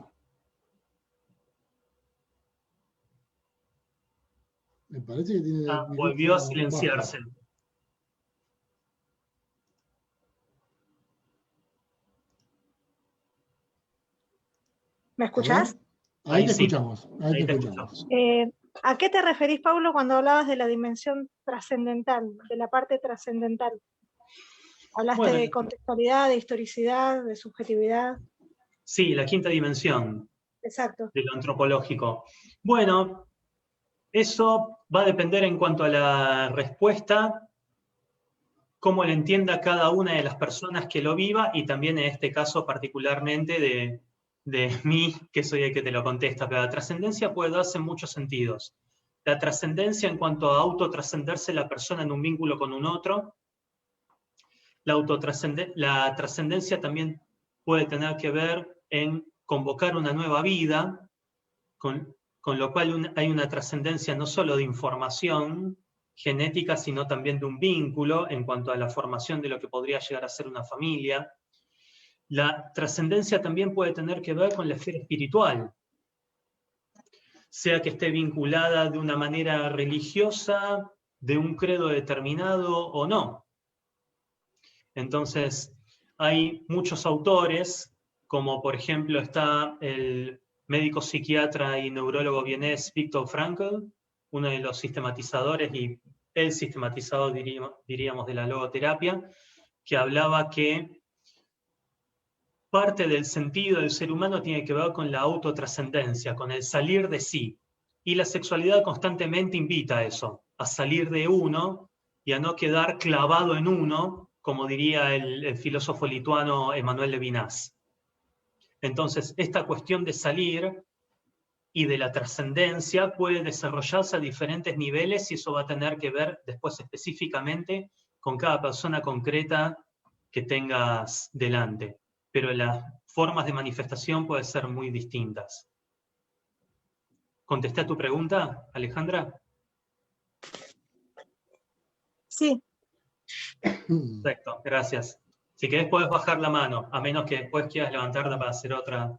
Me parece que tiene el Volvió a micrófono bajo. silenciarse. ¿Me escuchás? Ahí te sí. escuchamos. Ahí Ahí te te escuchamos. ¿A qué te referís, Pablo, cuando hablabas de la dimensión trascendental, de la parte trascendental? Hablaste Bueno, de contextualidad, de historicidad, de subjetividad. sí, la quinta dimensión Exacto. de lo antropológico. Bueno, eso va a depender en cuanto a la respuesta, cómo le entienda cada una de las personas que lo viva y también en este caso particularmente de mí, que soy el que te lo contesta. Pero la trascendencia puede darse en muchos sentidos. La trascendencia en cuanto a autotrascenderse la persona en un vínculo con un otro. La trascendencia también puede tener que ver en convocar una nueva vida, con lo cual hay una trascendencia no solo de información genética, sino también de un vínculo en cuanto a la formación de lo que podría llegar a ser una familia. La trascendencia también puede tener que ver con la esfera espiritual, sea que esté vinculada de una manera religiosa, de un credo determinado o no. Entonces, hay muchos autores, como por ejemplo está el médico psiquiatra y neurólogo vienés Viktor Frankl, uno de los sistematizadores y el sistematizador, diríamos, de la logoterapia, que hablaba que parte del sentido del ser humano tiene que ver con la autotrascendencia, con el salir de sí. Y la sexualidad constantemente invita a eso, a salir de uno y a no quedar clavado en uno, como diría el filósofo lituano Emmanuel Levinas. Entonces, esta cuestión de salir y de la trascendencia puede desarrollarse a diferentes niveles y eso va a tener que ver después específicamente con cada persona concreta que tengas delante. Pero las formas de manifestación pueden ser muy distintas. ¿Contesté a tu pregunta, Alejandra? Sí. Perfecto, gracias. Si querés podés bajar la mano, a menos que después quieras levantarla para hacer otra.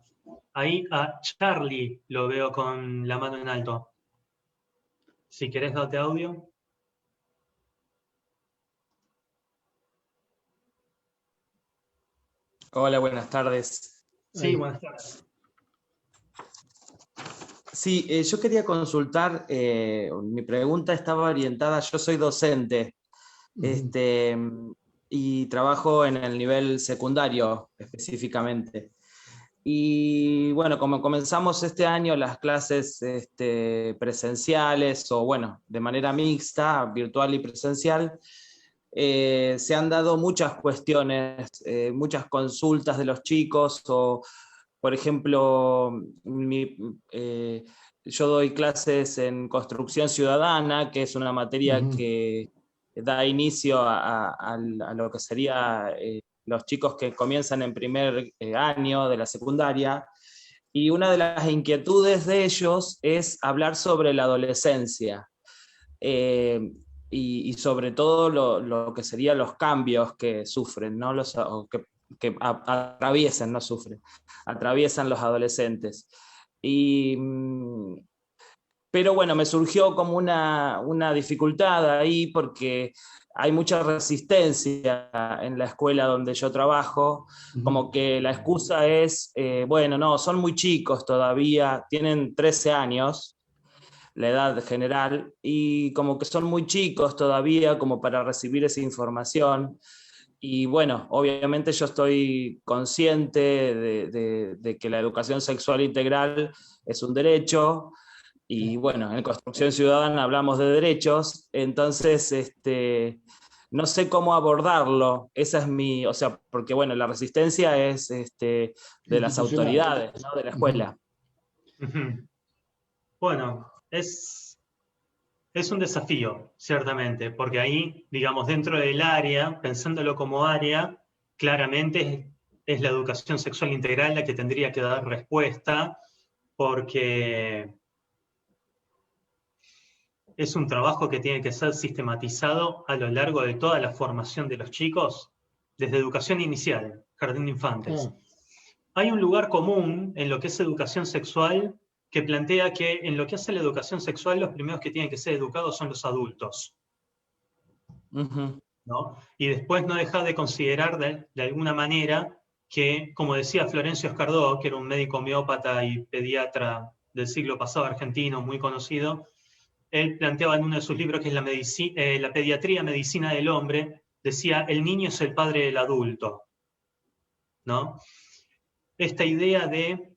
Ahí a Charlie lo veo con la mano en alto. Si querés, date audio. Hola, buenas tardes. Sí, buenas tardes. Sí, yo quería consultar, mi pregunta estaba orientada, yo soy docente Y trabajo en el nivel secundario específicamente. Y bueno, como comenzamos este año las clases presenciales, o bueno, de manera mixta, virtual y presencial, se han dado muchas cuestiones, muchas consultas de los chicos, o por ejemplo, yo doy clases en construcción ciudadana, que es una materia que da inicio a lo que sería los chicos que comienzan en primer año de la secundaria, y una de las inquietudes de ellos es hablar sobre la adolescencia, y sobre todo lo que serían los cambios que sufren, ¿no? Que atraviesan, no sufren, atraviesan los adolescentes. Pero bueno, me surgió como una dificultad ahí, porque hay mucha resistencia en la escuela donde yo trabajo, como que la excusa es, bueno, no, son muy chicos todavía, tienen 13 años, la edad general, y como que son muy chicos todavía como para recibir esa información. Y bueno, obviamente yo estoy consciente de que la educación sexual integral es un derecho, y bueno, en Construcción Ciudadana hablamos de derechos, entonces no sé cómo abordarlo. Esa es o sea, porque bueno, la resistencia es de las autoridades, ¿no? De la escuela. Bueno, es un desafío, ciertamente, porque ahí, digamos, dentro del área, pensándolo como área, claramente es la educación sexual integral la que tendría que dar respuesta, porque es un trabajo que tiene que ser sistematizado a lo largo de toda la formación de los chicos, desde educación inicial, jardín de infantes. Hay un lugar común en lo que es educación sexual que plantea que en lo que hace la educación sexual los primeros que tienen que ser educados son los adultos. ¿No? Y después no deja de considerar de alguna manera que, como decía Florencio Escardó, que era un médico homeópata y pediatra del siglo pasado argentino muy conocido, él planteaba en uno de sus libros, que es la pediatría medicina del hombre, decía, el niño es el padre del adulto, ¿no? Esta idea de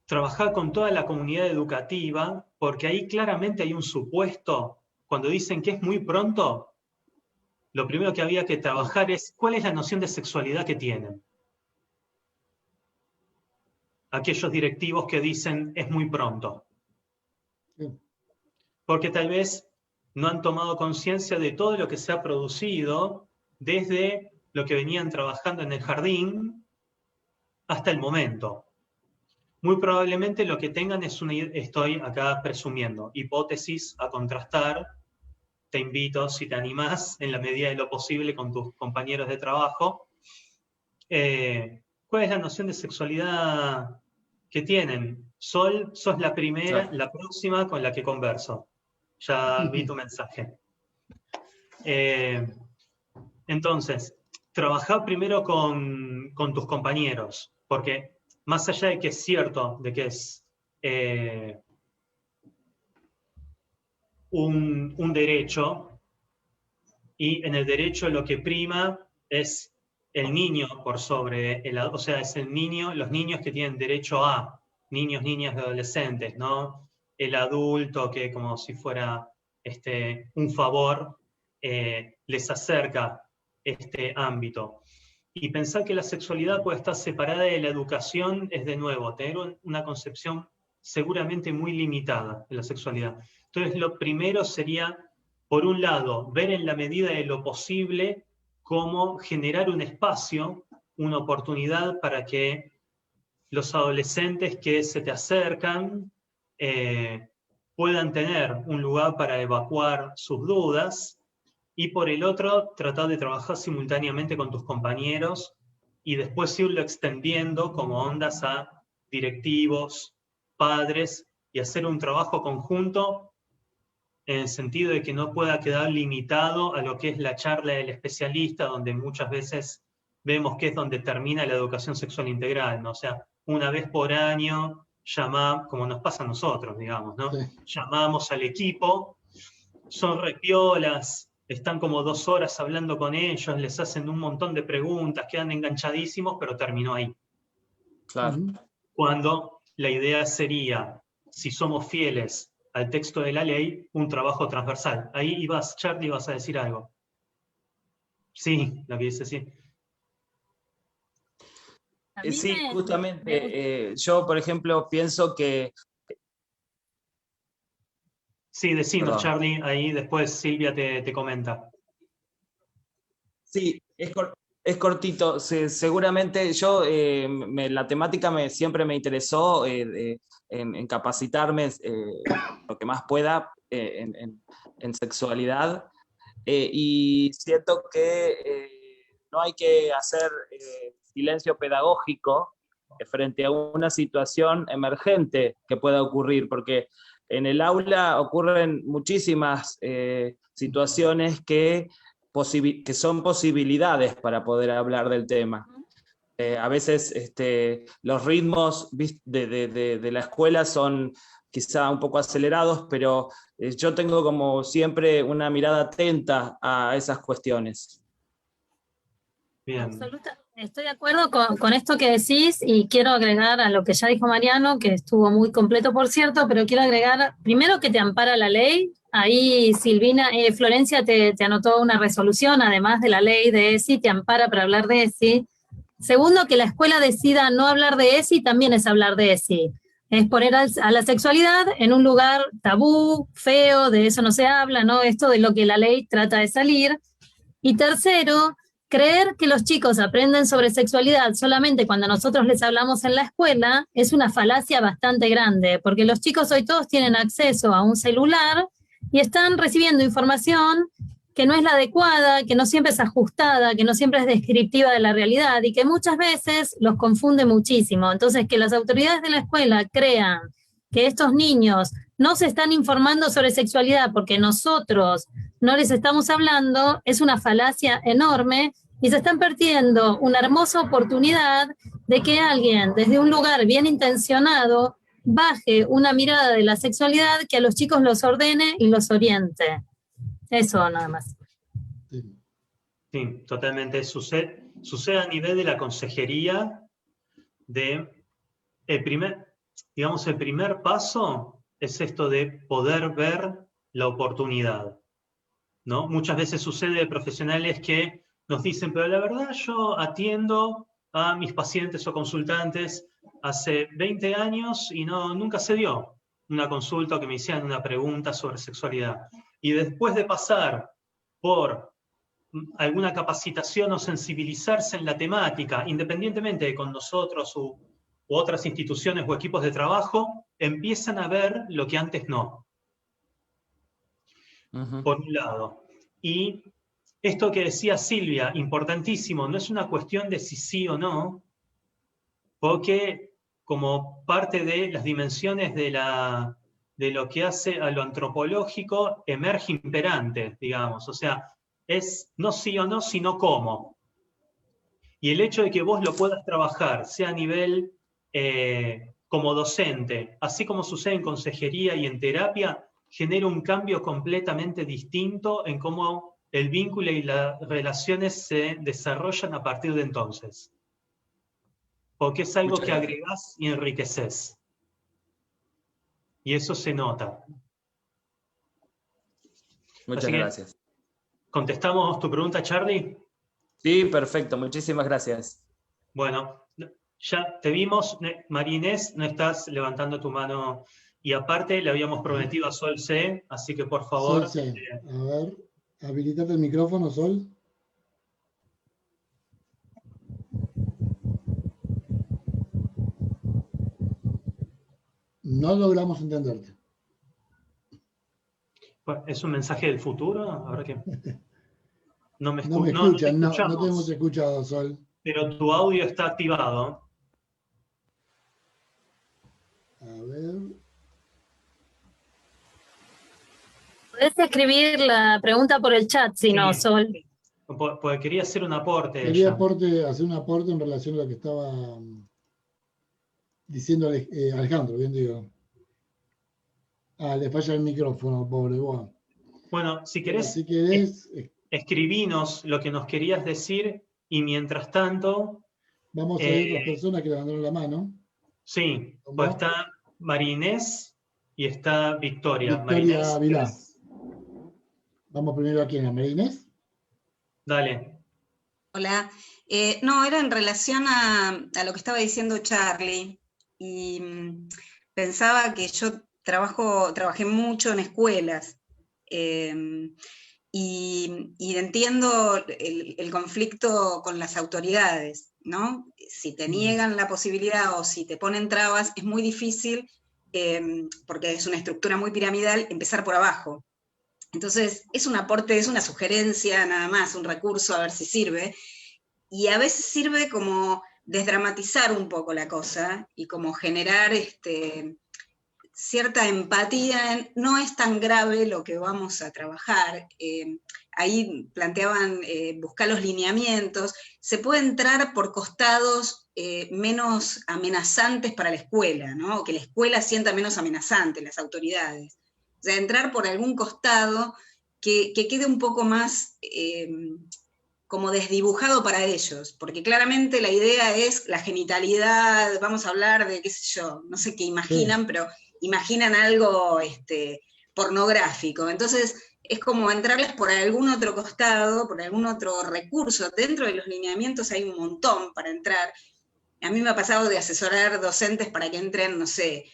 trabajar con toda la comunidad educativa, porque ahí claramente hay un supuesto, cuando dicen que es muy pronto, lo primero que había que trabajar es cuál es la noción de sexualidad que tienen. Aquellos directivos que dicen es muy pronto. Porque tal vez no han tomado conciencia de todo lo que se ha producido desde lo que venían trabajando en el jardín hasta el momento. Muy probablemente lo que tengan es estoy acá presumiendo, hipótesis a contrastar. Te invito, si te animás, en la medida de lo posible con tus compañeros de trabajo. ¿Cuál es la noción de sexualidad que tienen? Sol, sos la primera, la próxima con la que converso. Ya vi tu mensaje. Entonces, trabajá primero con tus compañeros, porque más allá de que es cierto, de que es un derecho, y en el derecho lo que prima es el niño por sobre, o sea, es el niño, los niños que tienen derecho a, niños, niñas y adolescentes, ¿no? El adulto que como si fuera un favor les acerca este ámbito. Y pensar que la sexualidad puede estar separada de la educación es, de nuevo, tener una concepción seguramente muy limitada de la sexualidad. Entonces, lo primero sería, por un lado, ver en la medida de lo posible cómo generar un espacio, una oportunidad para que los adolescentes que se te acercan puedan tener un lugar para evacuar sus dudas, y por el otro, tratar de trabajar simultáneamente con tus compañeros y después irlo extendiendo como ondas a directivos, padres, y hacer un trabajo conjunto en el sentido de que no pueda quedar limitado a lo que es la charla del especialista, donde muchas veces vemos que es donde termina la educación sexual integral, ¿no? O sea, una vez por año, como nos pasa a nosotros, digamos, ¿no? Sí. Llamamos al equipo son repiolas, están como 2 horas hablando con ellos, les hacen un montón de preguntas, quedan enganchadísimos, pero terminó ahí. Claro. Cuando la idea sería, si somos fieles al texto de la ley, un trabajo transversal. Ahí ibas, Charlie, ibas a decir algo. Sí, lo que dice, sí. Sí, justamente. Yo, por ejemplo, pienso que... Sí, decinos, Perdón. Charlie, ahí después Silvia te comenta. Sí, es cortito. Seguramente yo, la temática siempre me interesó en capacitarme lo que más pueda en sexualidad. Y siento que no hay que hacer silencio pedagógico frente a una situación emergente que pueda ocurrir, porque en el aula ocurren muchísimas situaciones que son posibilidades para poder hablar del tema. A veces los ritmos de la escuela son quizá un poco acelerados, pero yo tengo como siempre una mirada atenta a esas cuestiones. Bien. Estoy de acuerdo con esto que decís y quiero agregar a lo que ya dijo Mariano, que estuvo muy completo por cierto, pero quiero agregar primero que te ampara la ley. Ahí Silvina, Florencia te anotó una resolución, además de la ley de ESI, te ampara para hablar de ESI. Segundo, que la escuela decida no hablar de ESI también es hablar de ESI. Es poner a la sexualidad en un lugar tabú, feo, de eso no se habla, ¿no? Esto de lo que la ley trata de salir. Y tercero, creer que los chicos aprenden sobre sexualidad solamente cuando nosotros les hablamos en la escuela es una falacia bastante grande, porque los chicos hoy todos tienen acceso a un celular y están recibiendo información que no es la adecuada, que no siempre es ajustada, que no siempre es descriptiva de la realidad y que muchas veces los confunde muchísimo. Entonces, que las autoridades de la escuela crean que estos niños no se están informando sobre sexualidad porque nosotros no les estamos hablando es una falacia enorme y se están perdiendo una hermosa oportunidad de que alguien desde un lugar bien intencionado baje una mirada de la sexualidad que a los chicos los ordene y los oriente. Eso nada más. Sí, totalmente. Sucede a nivel de la consejería el primer paso es esto de poder ver la oportunidad, ¿no? Muchas veces sucede de profesionales que nos dicen, pero la verdad yo atiendo a mis pacientes o consultantes hace 20 años y nunca se dio una consulta o que me hicieran una pregunta sobre sexualidad. Y después de pasar por alguna capacitación o sensibilizarse en la temática, independientemente de con nosotros u otras instituciones o equipos de trabajo, empiezan a ver lo que antes no. Por un lado. Y esto que decía Silvia, importantísimo, no es una cuestión de si sí o no, porque como parte de las dimensiones de lo que hace a lo antropológico, emerge imperante, digamos. O sea, es no sí o no, sino cómo. Y el hecho de que vos lo puedas trabajar, sea a nivel como docente, así como sucede en consejería y en terapia, genera un cambio completamente distinto en cómo el vínculo y las relaciones se desarrollan a partir de entonces. Porque es algo que agregás y enriqueces. Y eso se nota. Muchas gracias. ¿Contestamos tu pregunta, Charlie? Sí, perfecto. Muchísimas gracias. Bueno, ya te vimos, María Inés, no estás levantando tu mano. Y aparte le habíamos prometido a Sol C, así que por favor... Sol C. A ver, habilitate el micrófono, Sol. No logramos entenderte. ¿Es un mensaje del futuro? Ahora que... No me escuchan, no te hemos escuchado, Sol. Pero tu audio está activado. A ver. Podés escribir la pregunta por el chat, si no, Sol. Porque quería hacer un aporte. Quería hacer un aporte en relación a lo que estaba diciendo Alejandro, bien digo. Le falla el micrófono, pobre. Bueno. Bueno, si Pero querés, si querés, escribinos lo que nos querías decir y mientras tanto, vamos a ir las personas que levantaron la mano. sí, ¿Cómo? pues está María Inés y está Victoria. María Victoria Inés, Vilá. ¿querés? Vamos primero a quién, a María Inés. Dale. Hola. No, era en relación a lo que estaba diciendo Charlie. Y pensaba que yo trabajé mucho en escuelas. Y entiendo el conflicto con las autoridades, ¿no? Si te niegan la posibilidad o si te ponen trabas, es muy difícil, porque es una estructura muy piramidal, empezar por abajo. Entonces, es un aporte, es una sugerencia nada más, un recurso, a ver si sirve. Y a veces sirve como desdramatizar un poco la cosa y como generar cierta empatía. No es tan grave lo que vamos a trabajar. Ahí planteaban buscar los lineamientos. Se puede entrar por costados menos amenazantes para la escuela, ¿no? O que la escuela sienta menos amenazante, las autoridades. O sea, entrar por algún costado que quede un poco más como desdibujado para ellos, porque claramente la idea es la genitalidad, vamos a hablar de, qué sé yo, no sé qué imaginan, pero imaginan algo pornográfico. Entonces, es como entrarles por algún otro costado, por algún otro recurso. Dentro de los lineamientos hay un montón para entrar. A mí me ha pasado de asesorar docentes para que entren, no sé,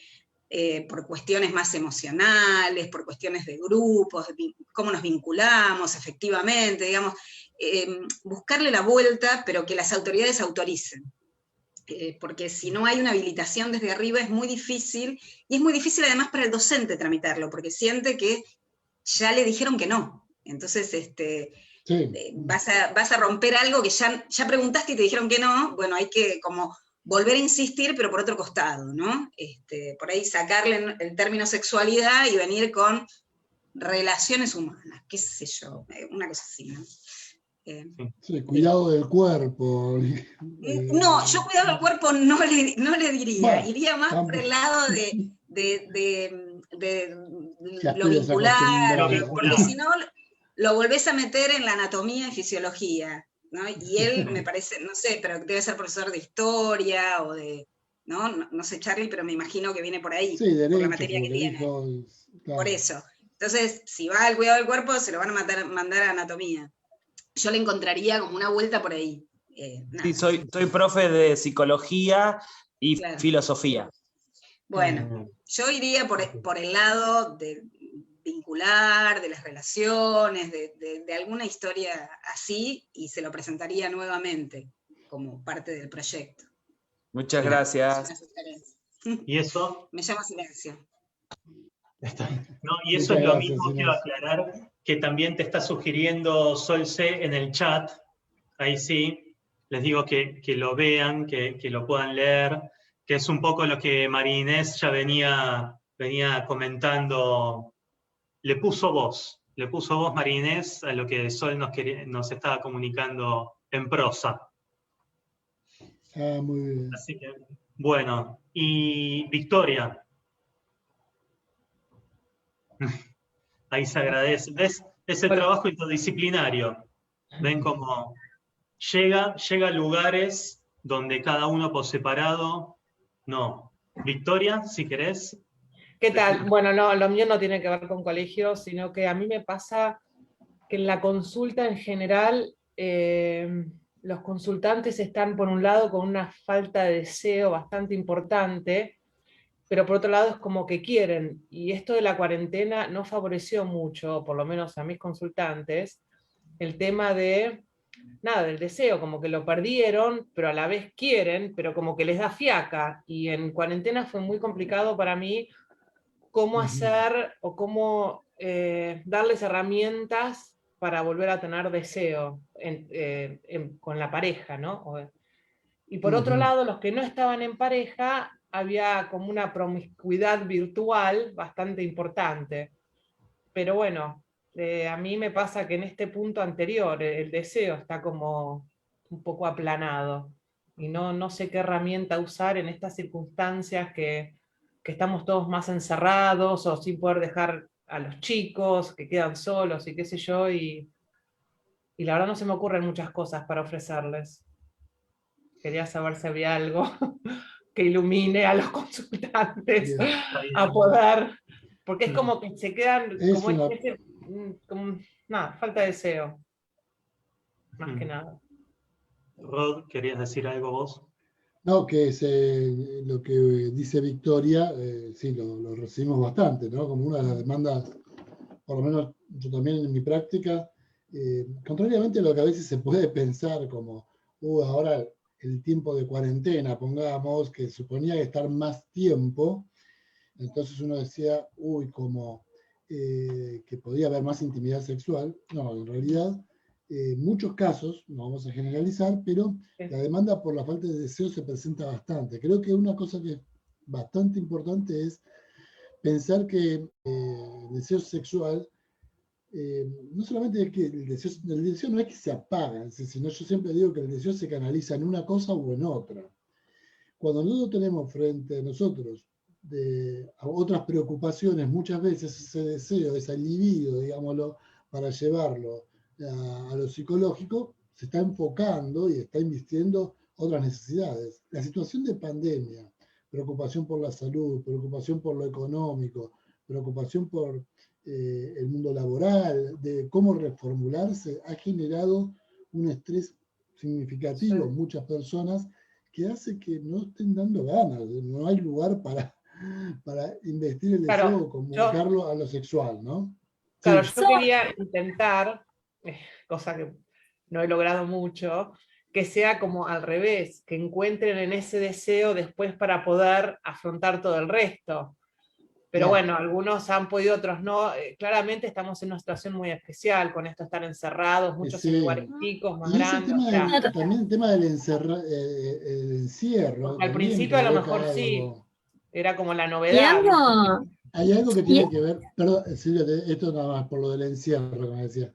por cuestiones más emocionales, por cuestiones de grupos, de cómo nos vinculamos efectivamente, digamos, buscarle la vuelta, pero que las autoridades autoricen. Porque si no hay una habilitación desde arriba es muy difícil, y es muy difícil además para el docente tramitarlo, porque siente que ya le dijeron que no. Entonces, vas a romper algo que ya preguntaste y te dijeron que no. Bueno, hay que como volver a insistir, pero por otro costado, ¿no? Por ahí sacarle el término sexualidad y venir con relaciones humanas, qué sé yo, una cosa así, ¿no? Sí, cuidado del cuerpo. No, yo cuidado del cuerpo no le diría, Bueno, iría más por el lado de lo vincular, vincular, porque si no lo volvés a meter en la anatomía y fisiología, ¿no? Y él me parece, no sé, pero debe ser profesor de historia o de, no sé Charlie, pero me imagino que viene por ahí, sí, derecho, por la materia que tiene. Claro. Por eso. Entonces, si va al cuidado del cuerpo, se lo van a mandar a anatomía. Yo le encontraría como una vuelta por ahí. Sí, soy profe de psicología y filosofía. Bueno, yo iría por el lado de vincular, de las relaciones, de alguna historia así, y se lo presentaría nuevamente como parte del proyecto. Muchas gracias. ¿Y eso? Me llamo Silencio. No, y eso es lo mismo, quiero aclarar, que también te está sugiriendo Sol C en el chat. Ahí sí, les digo que lo vean, que lo puedan leer, que es un poco lo que María Inés ya venía comentando. Le puso voz María Inés a lo que Sol nos estaba comunicando en prosa. Ah, muy bien. Así que, bueno, y Victoria. Ahí se agradece. ¿Ves? Ese trabajo interdisciplinario. Ven cómo llega a lugares donde cada uno por separado. No. Victoria, si querés. ¿Qué tal? Bueno, no, lo mío no tiene que ver con colegios, sino que a mí me pasa que en la consulta en general, los consultantes están por un lado con una falta de deseo bastante importante, pero por otro lado es como que quieren, y esto de la cuarentena no favoreció mucho, por lo menos a mis consultantes, el tema de, nada, del deseo, como que lo perdieron, pero a la vez quieren, pero como que les da fiaca, y en cuarentena fue muy complicado para mí cómo hacer o cómo darles herramientas para volver a tener deseo con la pareja, ¿no? Y por otro lado, los que no estaban en pareja, había como una promiscuidad virtual bastante importante. Pero bueno, a mí me pasa que en este punto anterior el deseo está como un poco aplanado y no sé qué herramienta usar en estas circunstancias que estamos todos más encerrados o sin poder dejar a los chicos que quedan solos y qué sé yo, y la verdad no se me ocurren muchas cosas para ofrecerles. Quería saber si había algo que ilumine a los consultantes Bien. a poder, porque es Mm. como que se quedan, Es como, una- como nada, falta de deseo, más que Mm. nada. Rod, ¿querías decir algo vos? No, lo que dice Victoria, sí, lo recibimos bastante, ¿no? Como una de las demandas, por lo menos yo también en mi práctica, contrariamente a lo que a veces se puede pensar como, ahora el tiempo de cuarentena, pongamos, que suponía que estar más tiempo, entonces uno decía, como que podía haber más intimidad sexual. No, en realidad, en muchos casos, no vamos a generalizar, pero la demanda por la falta de deseo se presenta bastante. Creo que una cosa que es bastante importante es pensar que el deseo sexual, no solamente es que el deseo no es que se apaga, sino yo siempre digo que el deseo se canaliza en una cosa o en otra. Cuando nosotros tenemos frente a nosotros a otras preocupaciones, muchas veces ese deseo, ese libido, digámoslo, para llevarlo a lo psicológico, se está enfocando y está invirtiendo otras necesidades. La situación de pandemia, preocupación por la salud, preocupación por lo económico, preocupación por el mundo laboral, de cómo reformularse, ha generado un estrés significativo en muchas personas que hace que no estén dando ganas, no hay lugar para investir el deseo Claro, o comunicarlo a lo sexual, ¿no? claro, Sí. yo quería intentar, cosa que no he logrado mucho, que sea como al revés, que encuentren en ese deseo después para poder afrontar todo el resto. Pero Claro. bueno, algunos han podido, otros no. Claramente estamos en una situación muy especial con esto de estar encerrados, muchos en Sí. lugares chicos, más Y ese grandes. tema también el tema del el encierro, Porque al también principio a lo provoca mejor sí, algo. era como la Y novedad. algo, Hay algo que y, tiene que ver, perdón, Silvia, esto nada más por lo del encierro, como decía,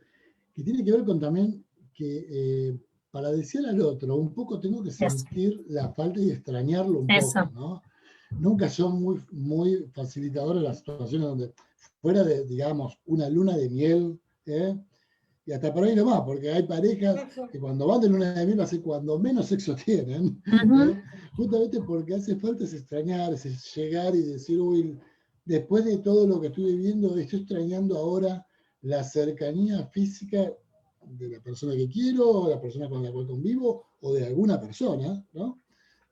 que tiene que ver con también que para decir al otro, un poco tengo que eso, sentir la falta y extrañarlo un poco, eso. ¿no? Nunca son muy facilitadoras las situaciones donde, fuera de, digamos, una luna de miel, y hasta por ahí nomás, porque hay parejas que cuando van de luna de miel va a ser cuando menos sexo tienen, Ujú. justamente porque hace falta es extrañar, es llegar y decir, uy, después de todo lo que estuve viviendo, estoy extrañando ahora la cercanía física de la persona que quiero, o la persona con la cual convivo, o de alguna persona, ¿no?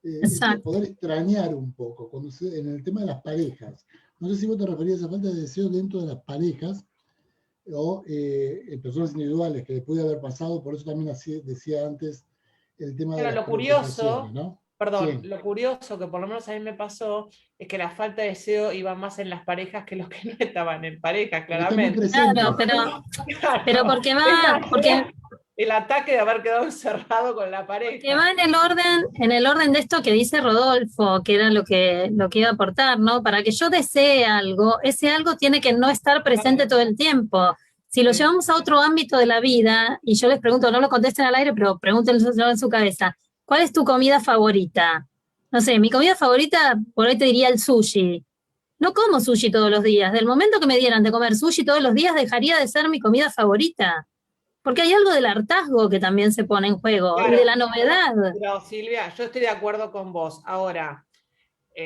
Esto de Exacto. poder extrañar un poco, en el tema de las parejas. No sé si vos te referías a esa falta de deseo dentro de las parejas, o en personas individuales que les puede haber pasado, por eso también decía antes el tema de Pero las lo preocupaciones, curioso, ¿no? perdón, Sí, lo curioso que por lo menos a mí me pasó es que la falta de deseo iba más en las parejas que los que no estaban en pareja, porque está muy claramente. presente. Claro, pero Claro, el ataque de haber quedado encerrado con la porque pareja. va en el orden de esto que dice Rodolfo, que era lo que iba a aportar, ¿no? Para que yo desee algo, ese algo tiene que no estar presente todo el tiempo. Si lo Sí. llevamos a otro ámbito de la vida, y yo les pregunto, no lo contesten al aire, pero pregúntenlo en su cabeza, ¿cuál es tu comida favorita? No sé, mi comida favorita, por ahí te diría el sushi. No como sushi todos los días. Del momento que me dieran de comer sushi todos los días, dejaría de ser mi comida favorita. Porque hay algo del hartazgo que también se pone en juego y de Claro, la novedad. pero Silvia, yo estoy de acuerdo con vos. Ahora,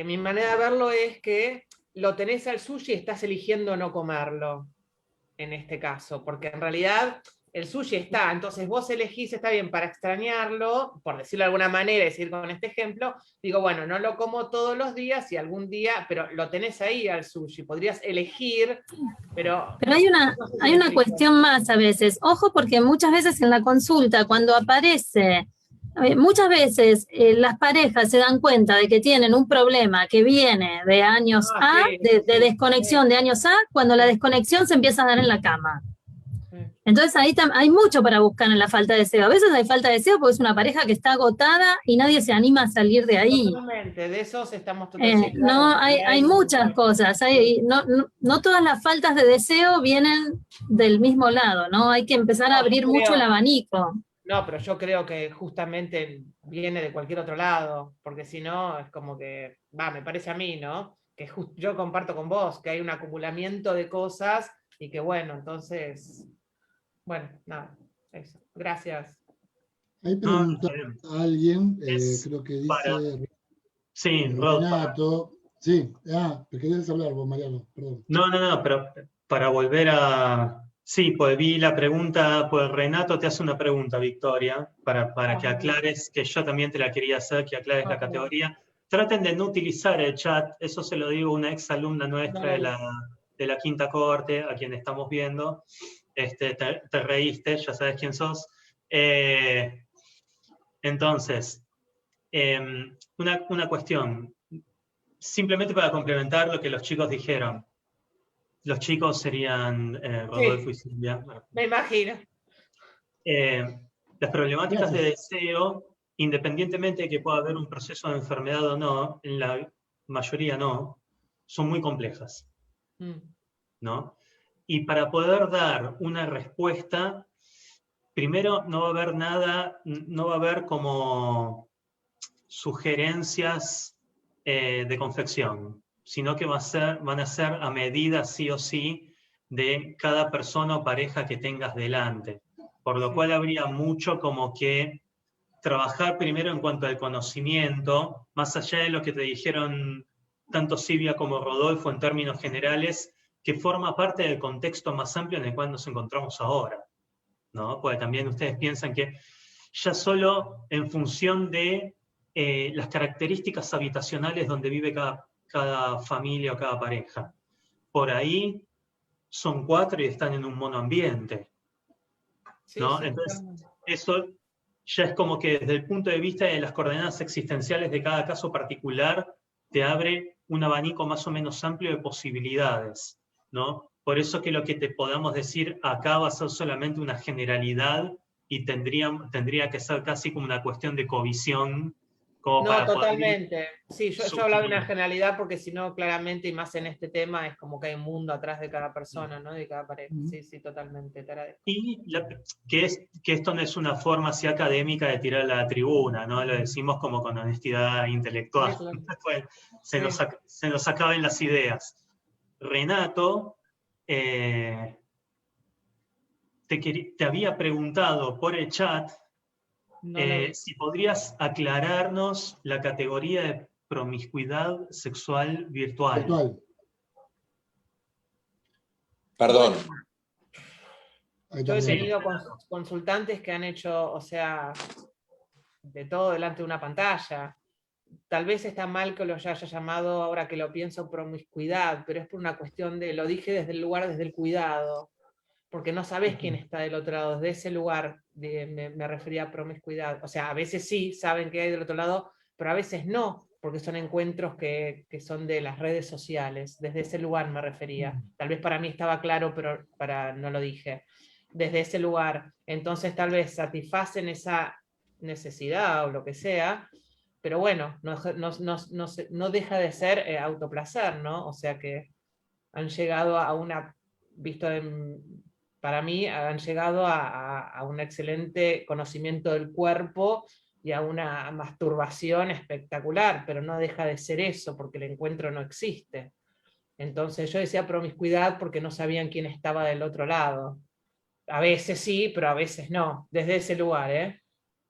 mi manera de verlo es que lo tenés al sushi y estás eligiendo no comerlo, en este caso, porque en realidad el sushi está, entonces vos elegís, está bien, para extrañarlo, por decirlo de alguna manera, decir con este ejemplo, digo, bueno, no lo como todos los días y algún día, pero lo tenés ahí al sushi, podrías elegir, pero Pero no sé si hay me una explico. cuestión más a veces. Ojo, porque muchas veces en la consulta, cuando aparece, muchas veces las parejas se dan cuenta de que tienen un problema que viene de años Ah, A, sí, de sí, desconexión de años A, cuando la desconexión se empieza a dar en la cama. sí. Entonces ahí hay mucho para buscar en la falta de deseo. A veces hay falta de deseo porque es una pareja que está agotada y nadie se anima a salir de ahí. Totalmente, de esos estamos totalmente No, claros. hay muchas cosas. No todas las faltas de deseo vienen del mismo lado, ¿no? Hay que empezar a No, yo abrir mucho el creo, abanico. no, pero yo creo que justamente viene de cualquier otro lado, porque si no, es como que, va, me parece a mí, ¿no? que yo comparto con vos, que hay un acumulamiento de cosas y que bueno, entonces, bueno, nada, eso. Gracias. Hay No, pregunta a alguien, es creo que para... dice Sí, Rod, Renato. Sí, querías hablar vos, Mariano, perdón. no, pero para volver a... Sí, pues vi la pregunta, pues Renato te hace una pregunta, Victoria, para que aclares, que yo también te la quería hacer, que aclares la categoría. Traten de no utilizar el chat, eso se lo digo a una ex alumna nuestra de la quinta cohorte, a quien estamos viendo. Te reíste, ya sabes quién sos. Entonces, una cuestión, simplemente para complementar lo que los chicos dijeron. Los chicos serían Rodolfo y Silvia. Me imagino. Las problemáticas de deseo, independientemente de que pueda haber un proceso de enfermedad o no, en la mayoría no, son muy complejas, ¿no? Y para poder dar una respuesta, primero no va a haber nada, no va a haber como sugerencias de confección, sino que van a ser a medida sí o sí de cada persona o pareja que tengas delante. Por lo cual habría mucho como que trabajar primero en cuanto al conocimiento, más allá de lo que te dijeron tanto Silvia como Rodolfo en términos generales, que forma parte del contexto más amplio en el cual nos encontramos ahora, ¿no? Porque también ustedes piensan que ya solo en función de las características habitacionales donde vive cada familia o cada pareja, por ahí son 4 y están en un monoambiente, ¿no? Entonces, eso ya es como que desde el punto de vista de las coordenadas existenciales de cada caso particular, te abre un abanico más o menos amplio de posibilidades, ¿no? Por eso que lo que te podamos decir acá va a ser solamente una generalidad y tendría que ser casi como una cuestión de covisión. Como No, totalmente. Sí, yo hablaba de una generalidad porque si no, claramente, y más en este tema, es como que hay un mundo atrás de cada persona, ¿no? De cada pareja. Sí, totalmente. Y que esto no es una forma así académica de tirar a la tribuna, ¿no? Lo decimos como con honestidad intelectual. Sí, claro. Se nos acaben las ideas. Renato te había preguntado por el chat si podrías aclararnos la categoría de promiscuidad sexual virtual. Perdón. Yo he tenido consultantes que han hecho, o sea, de todo delante de una pantalla. Tal vez está mal que lo haya llamado, ahora que lo pienso, promiscuidad, pero es por una cuestión de, lo dije desde el lugar, desde el cuidado, porque no sabés quién está del otro lado. Desde ese lugar me refería a promiscuidad. O sea, a veces sí saben qué hay del otro lado, pero a veces no, porque son encuentros que son de las redes sociales. Desde ese lugar me refería. Tal vez para mí estaba claro, pero no lo dije. Desde ese lugar. Entonces tal vez satisfacen esa necesidad o lo que sea, pero bueno, no deja de ser autoplacer, ¿no? O sea que han llegado a una, para mí, han llegado a un excelente conocimiento del cuerpo y a una masturbación espectacular, pero no deja de ser eso, porque el encuentro no existe. Entonces yo decía promiscuidad porque no sabían quién estaba del otro lado. A veces sí, pero a veces no, desde ese lugar, ¿eh?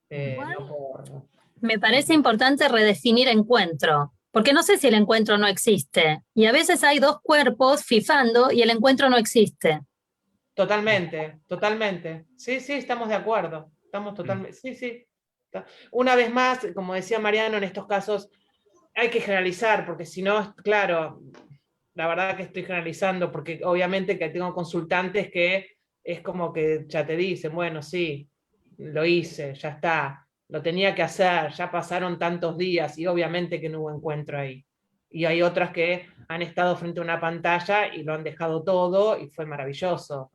No por... Me parece importante redefinir encuentro, porque no sé si el encuentro no existe, y a veces hay dos cuerpos fifando y el encuentro no existe. Totalmente, totalmente. Sí, estamos de acuerdo. Estamos totalmente, sí. Una vez más, como decía Mariano, en estos casos hay que generalizar, porque si no, claro, la verdad que estoy generalizando, porque obviamente que tengo consultantes que es como que ya te dicen, bueno, sí, lo hice, ya está, lo tenía que hacer, ya pasaron tantos días y obviamente que no hubo encuentro ahí. Y hay otras que han estado frente a una pantalla y lo han dejado todo y fue maravilloso,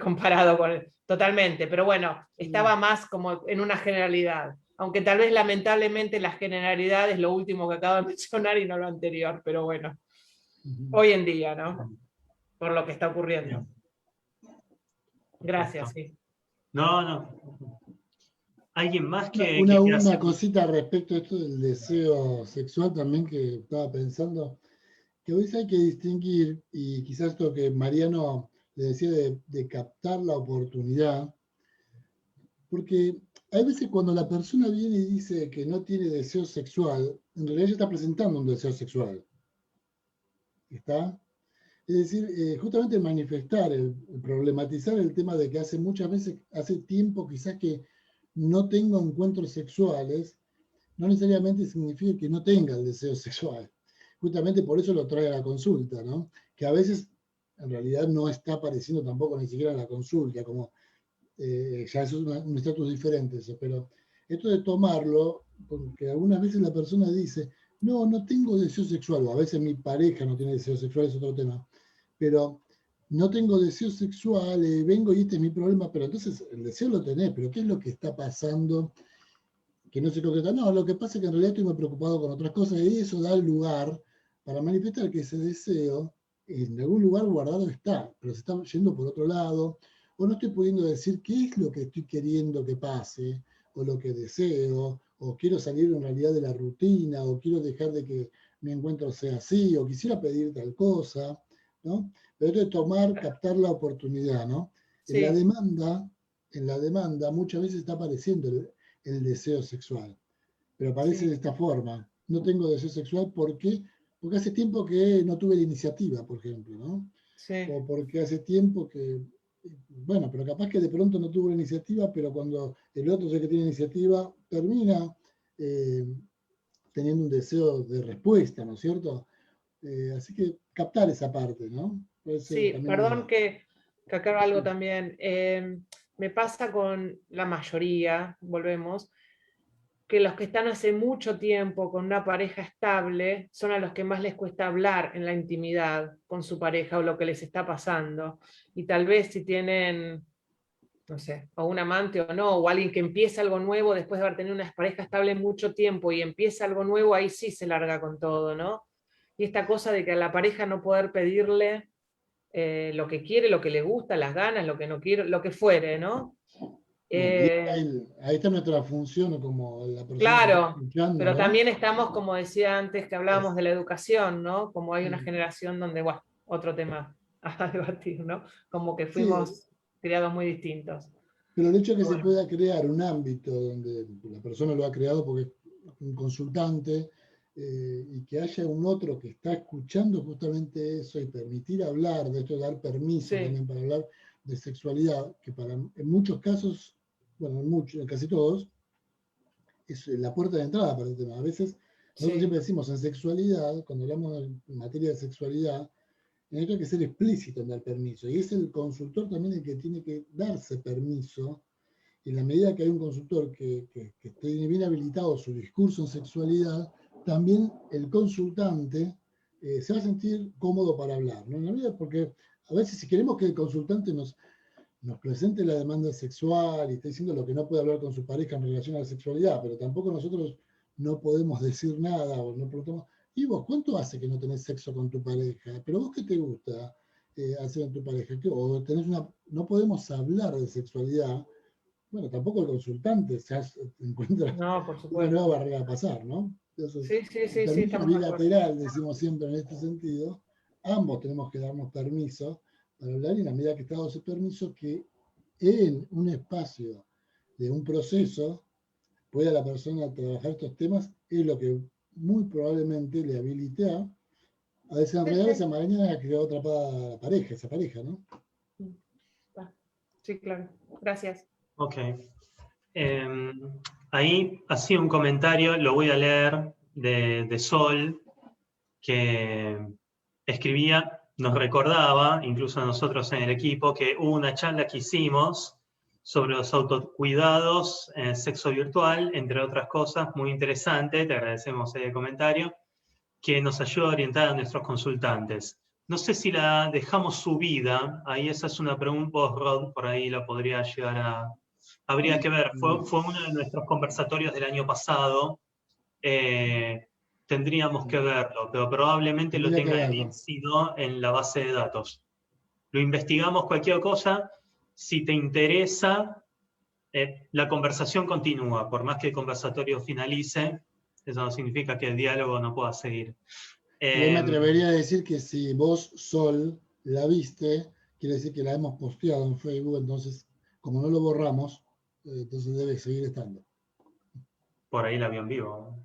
comparado con... Totalmente, pero bueno, estaba más como en una generalidad, aunque tal vez lamentablemente la generalidad es lo último que acabo de mencionar y no lo anterior, pero bueno, hoy en día, ¿no? Por lo que está ocurriendo. Gracias, sí. No. ¿Alguien más que una cosita respecto a esto del deseo sexual también que estaba pensando? que a veces hay que distinguir, y quizás esto que Mariano le decía de captar la oportunidad, porque hay veces cuando la persona viene y dice que no tiene deseo sexual, en realidad ella está presentando un deseo sexual. ¿Está? Es decir, justamente manifestar, el problematizar el tema de que hace muchas veces, hace tiempo quizás que no tengo encuentros sexuales, no necesariamente significa que no tenga el deseo sexual. Justamente por eso lo trae a la consulta, ¿no? Que a veces en realidad no está apareciendo tampoco ni siquiera en la consulta, como ya eso es un estatus diferente eso, pero esto de tomarlo, porque algunas veces la persona dice, no, no tengo deseo sexual, o a veces mi pareja no tiene deseo sexual, es otro tema, pero no tengo deseo sexual, vengo y este es mi problema, pero entonces el deseo lo tenés, pero ¿qué es lo que está pasando? Que no se concreta. No, lo que pasa es que en realidad estoy muy preocupado con otras cosas y eso da lugar para manifestar que ese deseo en algún lugar guardado está, pero se está yendo por otro lado, o no estoy pudiendo decir qué es lo que estoy queriendo que pase, o lo que deseo, o quiero salir en realidad de la rutina, o quiero dejar de que mi encuentro sea así, o quisiera pedir tal cosa, ¿no? Pero esto de tomar, captar la oportunidad, ¿no? Sí. En la demanda muchas veces está apareciendo el deseo sexual, pero aparece de esta forma. No tengo deseo sexual porque hace tiempo que no tuve la iniciativa, por ejemplo, ¿no? Sí. O porque hace tiempo que, bueno, pero capaz que de pronto no tuvo la iniciativa, pero cuando el otro ya que tiene iniciativa termina teniendo un deseo de respuesta, ¿no es cierto? Así que captar esa parte, ¿no? Sí, perdón que aclaro algo también. Me pasa con la mayoría, volvemos, que los que están hace mucho tiempo con una pareja estable son a los que más les cuesta hablar en la intimidad con su pareja o lo que les está pasando. Y tal vez si tienen, no sé, o un amante o no, o alguien que empieza algo nuevo después de haber tenido una pareja estable mucho tiempo y empieza algo nuevo, ahí sí se larga con todo, ¿no? Y esta cosa de que a la pareja no poder pedirle lo que quiere, lo que le gusta, las ganas, lo que no quiere, lo que fuere, ¿no? Ahí está nuestra función como la persona Claro, que está escuchando, pero ¿no? también estamos, como decía antes, que hablábamos de la educación, ¿no? Como hay una generación donde, bueno, otro tema a debatir, ¿no? Como que fuimos criados muy distintos. Pero el hecho de que se Bueno. pueda crear un ámbito donde la persona lo ha creado porque es un consultante y que haya un otro que está escuchando justamente eso y permitir hablar, de esto dar permiso también para hablar de sexualidad, que en muchos casos, bueno, en casi todos, es la puerta de entrada para el tema. A veces, nosotros siempre decimos en sexualidad, cuando hablamos en materia de sexualidad, hay que ser explícito en dar permiso. Y es el consultor también el que tiene que darse permiso. Y en la medida que hay un consultor que tiene bien habilitado su discurso en sexualidad, también el consultante se va a sentir cómodo para hablar, ¿no? En la medida, porque a veces si queremos que el consultante nos presente la demanda sexual y esté diciendo lo que no puede hablar con su pareja en relación a la sexualidad, pero tampoco nosotros no podemos decir nada o no preguntamos, ¿y vos cuánto hace que no tenés sexo con tu pareja? ¿Pero vos qué te gusta hacer en tu pareja? O tenés no podemos hablar de sexualidad. Bueno, tampoco el consultante se encuentra una nueva barrera a pasar, ¿no? Entonces, sí, permiso bilateral, decimos siempre en este sentido, ambos tenemos que darnos permiso para hablar y en la medida que está dado ese permiso, que en un espacio de un proceso pueda la persona trabajar estos temas, es lo que muy probablemente le habilite a desenredar esa maraña que quedó atrapada esa pareja, ¿no? Sí, claro. Gracias. Ok. Ahí hacía un comentario, lo voy a leer, de Sol, que escribía, nos recordaba, incluso a nosotros en el equipo, que hubo una charla que hicimos sobre los autocuidados en sexo virtual, entre otras cosas, muy interesante, te agradecemos el comentario, que nos ayuda a orientar a nuestros consultantes. No sé si la dejamos subida, ahí esa es una pregunta, Rod, por ahí la podría llegar a... Habría que ver, fue uno de nuestros conversatorios del año pasado, tendríamos que verlo, pero probablemente lo tenga emitido en la base de datos. Lo investigamos, cualquier cosa, si te interesa, la conversación continúa, por más que el conversatorio finalice, eso no significa que el diálogo no pueda seguir. Yo me atrevería a decir que si vos, Sol, la viste, quiere decir que la hemos posteado en Facebook, entonces, como no lo borramos, entonces debe seguir estando. Por ahí la vio en vivo.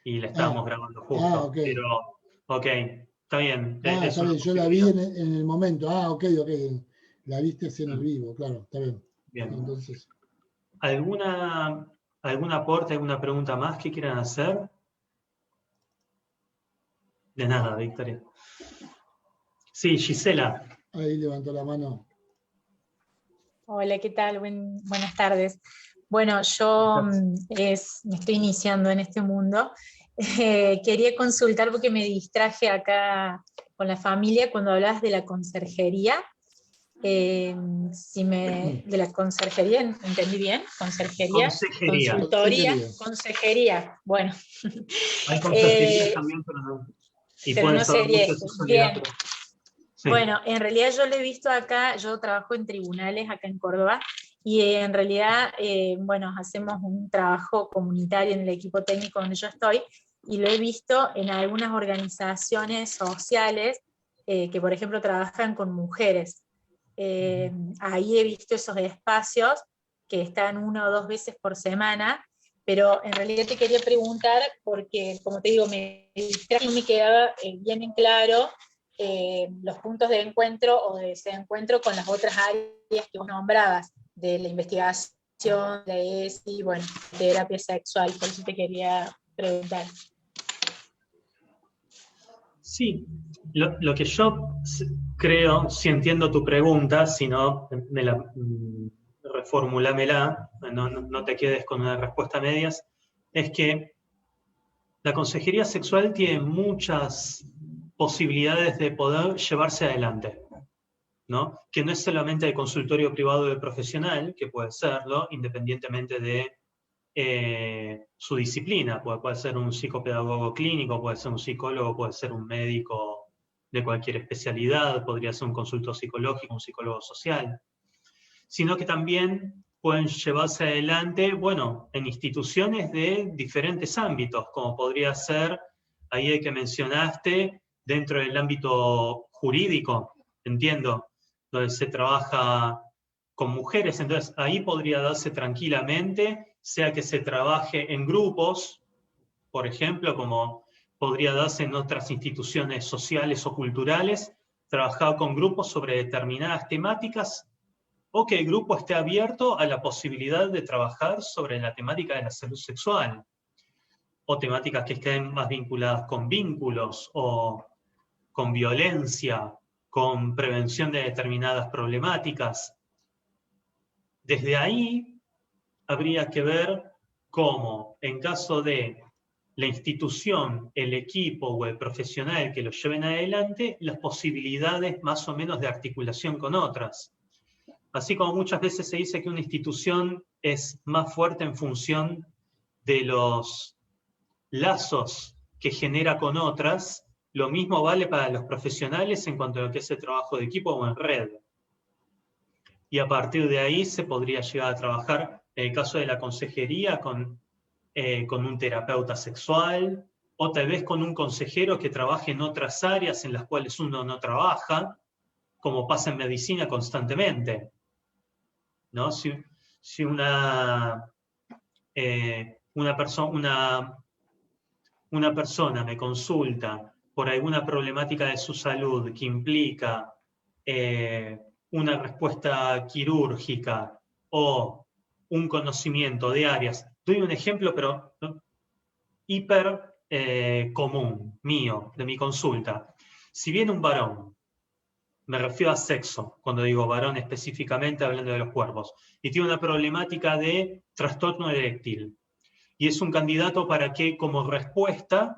Y la estábamos grabando justo. Ok. Pero, ok, está bien. Está bien, yo la vi en el momento. Ok. La viste así en el vivo, claro, está bien. Bien. Entonces, ¿Algún aporte, alguna pregunta más que quieran hacer? De nada, Victoria. Sí, Gisela. Ahí levantó la mano. Hola, ¿qué tal? Buenas tardes. Bueno, yo me estoy iniciando en este mundo. Quería consultar porque me distraje acá con la familia cuando hablabas de la conserjería. De la conserjería, ¿entendí bien? Conserjería, consultoría, consejería. Bueno. Hay consejería también, pero no. Y pero no sería bien. Sí. Bueno, en realidad yo lo he visto acá, yo trabajo en tribunales acá en Córdoba, y en realidad, bueno, hacemos un trabajo comunitario en el equipo técnico donde yo estoy, y lo he visto en algunas organizaciones sociales que, por ejemplo, trabajan con mujeres. Ahí he visto esos espacios que están 1 o 2 veces por semana, pero en realidad te quería preguntar, porque, como te digo, me quedaba bien en claro los puntos de encuentro o de desencuentro con las otras áreas que vos nombrabas, de la investigación, la ESI, bueno, terapia sexual, por eso te quería preguntar. Sí, lo que yo creo, si entiendo tu pregunta, si no, reformulámela, no te quedes con una respuesta a medias, es que la consejería sexual tiene muchas posibilidades de poder llevarse adelante, ¿no? Que no es solamente el consultorio privado del profesional, que puede serlo, independientemente de su disciplina. Puede ser un psicopedagogo clínico, puede ser un psicólogo, puede ser un médico de cualquier especialidad, podría ser un consultor psicológico, un psicólogo social, sino que también pueden llevarse adelante, bueno, en instituciones de diferentes ámbitos, como podría ser, ahí el que mencionaste, dentro del ámbito jurídico, entiendo, donde se trabaja con mujeres, entonces ahí podría darse tranquilamente, sea que se trabaje en grupos, por ejemplo, como podría darse en otras instituciones sociales o culturales, trabajar con grupos sobre determinadas temáticas, o que el grupo esté abierto a la posibilidad de trabajar sobre la temática de la salud sexual, o temáticas que estén más vinculadas con vínculos, o con violencia, con prevención de determinadas problemáticas. Desde ahí habría que ver cómo, en caso de la institución, el equipo o el profesional que lo lleven adelante, las posibilidades más o menos de articulación con otras. Así como muchas veces se dice que una institución es más fuerte en función de los lazos que genera con otras, lo mismo vale para los profesionales en cuanto a lo que es el trabajo de equipo o en red. Y a partir de ahí se podría llegar a trabajar, en el caso de la consejería, con un terapeuta sexual, o tal vez con un consejero que trabaje en otras áreas en las cuales uno no trabaja, como pasa en medicina constantemente, ¿no? Si una persona me consulta por alguna problemática de su salud que implica una respuesta quirúrgica o un conocimiento de áreas, doy un ejemplo, pero hiper común, mío, de mi consulta. Si viene un varón, me refiero a sexo, cuando digo varón específicamente hablando de los cuerpos, y tiene una problemática de trastorno eréctil, y es un candidato para que como respuesta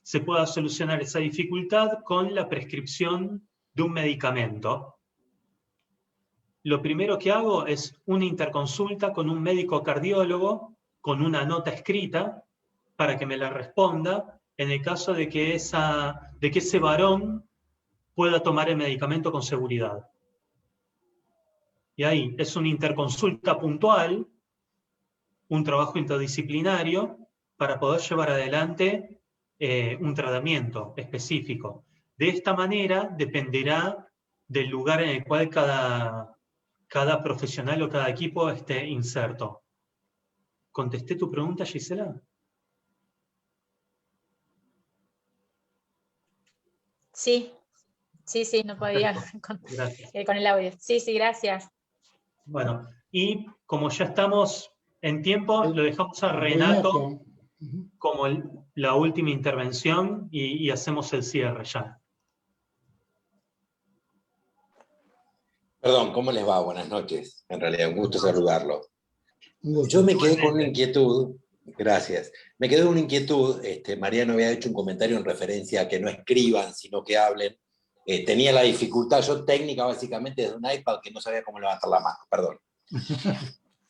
se pueda solucionar esa dificultad con la prescripción de un medicamento. Lo primero que hago es una interconsulta con un médico cardiólogo, con una nota escrita, para que me la responda en el caso de que ese varón pueda tomar el medicamento con seguridad. Y ahí es una interconsulta puntual, un trabajo interdisciplinario, para poder llevar adelante un tratamiento específico. De esta manera dependerá del lugar en el cual cada profesional o cada equipo esté inserto. ¿Contesté tu pregunta, Gisela? Sí, no podía con el audio. Sí, gracias. Bueno, y como ya estamos en tiempo, lo dejamos a Renato como la última intervención y hacemos el cierre ya. Perdón, ¿cómo les va? Buenas noches. En realidad, un gusto saludarlo. Yo me quedé con una inquietud, gracias. Me quedé con una inquietud, Mariano había hecho un comentario en referencia a que no escriban, sino que hablen. Tenía la dificultad, yo técnica básicamente desde un iPad que no sabía cómo levantar la mano, perdón.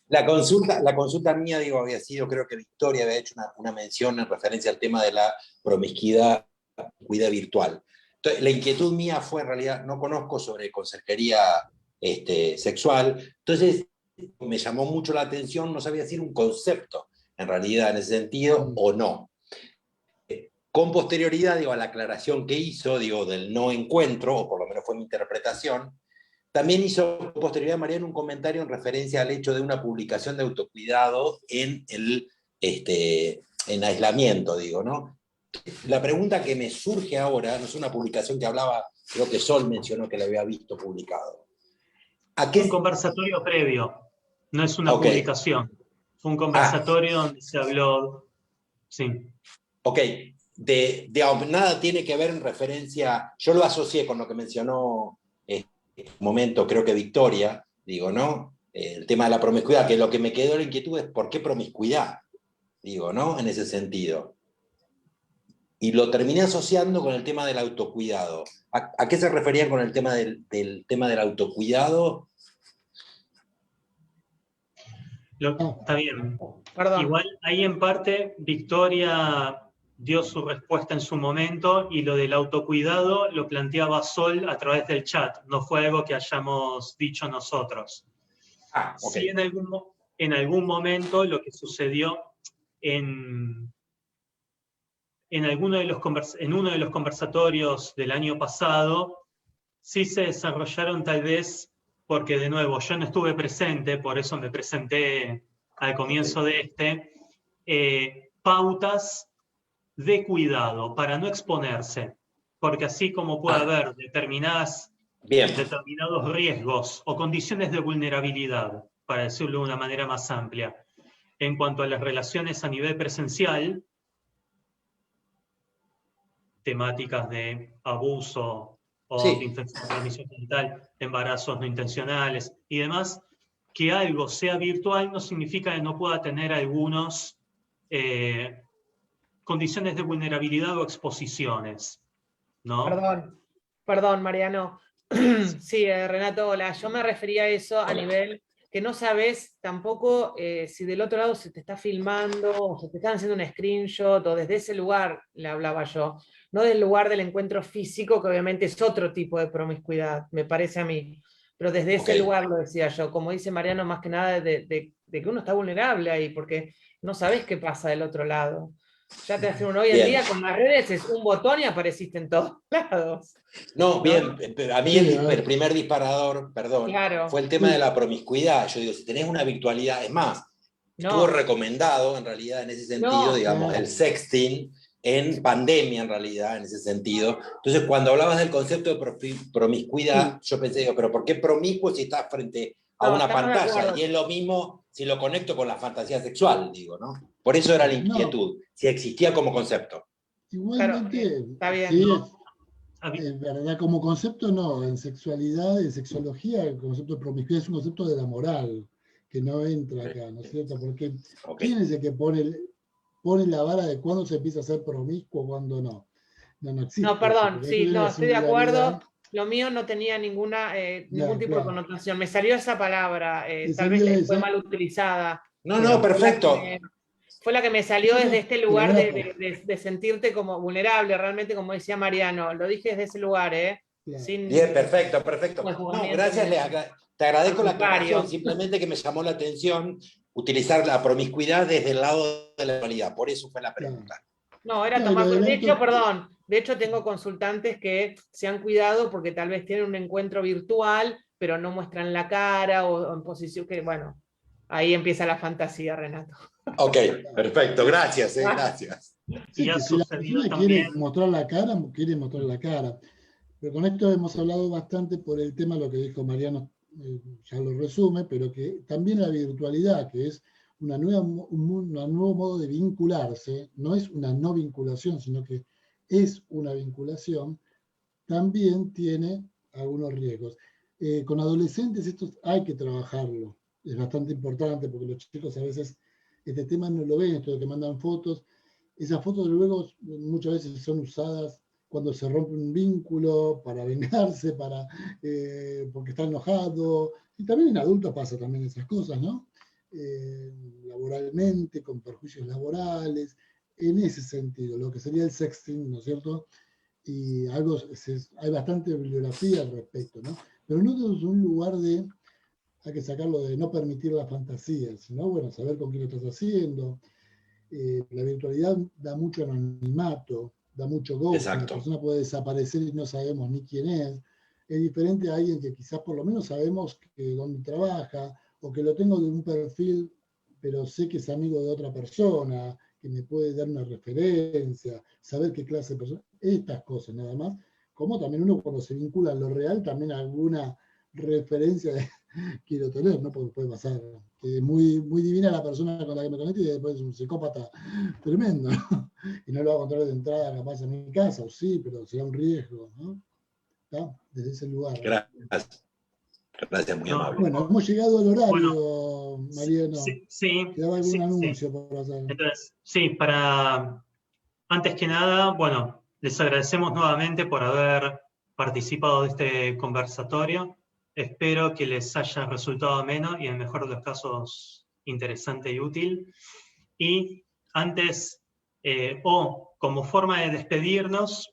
La consulta mía, digo, había sido, creo que Victoria había hecho una mención en referencia al tema de la promiscuidad virtual. Entonces, la inquietud mía fue, en realidad, no conozco sobre consejería sexual, entonces me llamó mucho la atención, no sabía si era un concepto, en realidad, en ese sentido, o no. Con posterioridad, digo, a la aclaración que hizo, digo, del no encuentro, o por lo menos fue mi interpretación, también hizo con posterioridad Mariano un comentario en referencia al hecho de una publicación de autocuidado en aislamiento, digo, ¿no? La pregunta que me surge ahora, no es una publicación que hablaba, creo que Sol mencionó que la había visto publicado. Un conversatorio previo, no es una publicación. Fue un conversatorio donde se habló, sí. Ok, nada tiene que ver en referencia, yo lo asocié con lo que mencionó en un momento, creo que Victoria, digo, ¿no? El tema de la promiscuidad, que lo que me quedó la inquietud es ¿por qué promiscuidad? Digo, ¿no? En ese sentido. Y lo terminé asociando con el tema del autocuidado. ¿A qué se referían con el tema del tema del autocuidado? Está bien. Perdón. Igual ahí en parte Victoria dio su respuesta en su momento y lo del autocuidado lo planteaba Sol a través del chat, no fue algo que hayamos dicho nosotros. Okay. Sí, en algún momento lo que sucedió en uno de los conversatorios del año pasado, sí se desarrollaron tal vez, porque de nuevo yo no estuve presente, por eso me presenté al comienzo de pautas de cuidado para no exponerse, porque así como puede haber determinados riesgos o condiciones de vulnerabilidad, para decirlo de una manera más amplia, en cuanto a las relaciones a nivel presencial, temáticas de abuso o de infección de transmisión genital, embarazos no intencionales y demás, que algo sea virtual no significa que no pueda tener algunos condiciones de vulnerabilidad o exposiciones, ¿no? Perdón, Mariano. Sí, Renato, hola. Yo me refería a eso a nivel que no sabes tampoco si del otro lado se te está filmando o se te están haciendo un screenshot o desde ese lugar le hablaba yo. No del lugar del encuentro físico, que obviamente es otro tipo de promiscuidad, me parece a mí. Pero desde ese lugar lo decía yo, como dice Mariano, más que nada de que uno está vulnerable ahí, porque no sabes qué pasa del otro lado. Ya te hacen hoy en día con las redes, es un botón y apareciste en todos lados. No, bien, a mí el primer disparador, perdón, fue el tema de la promiscuidad. Yo digo, si tenés una virtualidad, es más, estuvo recomendado en realidad en ese sentido, digamos, el sexting en pandemia en realidad, en ese sentido. Entonces, cuando hablabas del concepto de promiscuidad, yo pensé, digo, pero ¿por qué promiscuo si estás frente a una pantalla? Y es lo mismo si lo conecto con la fantasía sexual, digo, ¿no? Por eso era la inquietud, si existía como concepto. Igualmente, está bien, sí, en verdad, como concepto no, en sexualidad, en sexología, el concepto de promiscuidad es un concepto de la moral, que no entra acá, ¿no es cierto? Porque ¿quién es el que pone la vara de cuándo se empieza a ser promiscuo, cuándo no? No existe. No, perdón, sí, no, estoy de acuerdo. Lo mío no tenía ningún tipo de connotación. Me salió esa palabra, tal vez fue mal utilizada. No, perfecto. Fue la que me salió desde este lugar de sentirte como vulnerable, realmente, como decía Mariano. Lo dije desde ese lugar, Bien, perfecto. No, gracias, te agradezco la aclaración, simplemente que me llamó la atención utilizar la promiscuidad desde el lado de la realidad. Por eso fue la pregunta. No, era tomar. De hecho, perdón, de hecho tengo consultantes que se han cuidado porque tal vez tienen un encuentro virtual, pero no muestran la cara o en posición que, bueno, ahí empieza la fantasía, Renato. Ok, perfecto, gracias, gracias. Sí, que si la persona quiere mostrar la cara, quiere mostrar la cara. Pero con esto hemos hablado bastante por el tema, lo que dijo Mariano, ya lo resume, pero que también la virtualidad, que es un nuevo modo de vincularse, no es una no vinculación, sino que es una vinculación, también tiene algunos riesgos. Con adolescentes esto hay que trabajarlo, es bastante importante porque los chicos a veces este tema no lo ven, esto de que mandan fotos, esas fotos luego muchas veces son usadas cuando se rompe un vínculo, para vengarse, porque está enojado, y también en adultos pasa también esas cosas, ¿no? Laboralmente, con perjuicios laborales, en ese sentido, lo que sería el sexting, ¿no es cierto? Y hay bastante bibliografía al respecto, ¿no? Pero no desde un lugar hay que sacarlo de no permitir la fantasía, sino, bueno, saber con quién lo estás haciendo. La virtualidad da mucho anonimato, da mucho ghosting, la persona puede desaparecer y no sabemos ni quién es. Es diferente a alguien que quizás por lo menos sabemos dónde trabaja, o que lo tengo de un perfil, pero sé que es amigo de otra persona, que me puede dar una referencia, saber qué clase de persona, estas cosas nada más. Como también uno cuando se vincula a lo real, también alguna referencia quiero tener, ¿no? Porque puede pasar que es muy, muy divina la persona con la que me conecto y después es un psicópata tremendo, ¿no? Y no lo va a encontrar de entrada capaz en mi casa, o sí, pero será un riesgo, ¿no? ¿Está? Desde ese lugar. Gracias. Gracias, muy amable. Bueno, hemos llegado al horario, Mariano. Sí. ¿Quedaba algún anuncio por hacer? Entonces, sí, antes que nada, bueno, les agradecemos nuevamente por haber participado de este conversatorio. Espero que les haya resultado ameno y en el mejor de los casos interesante y útil. Y antes, como forma de despedirnos,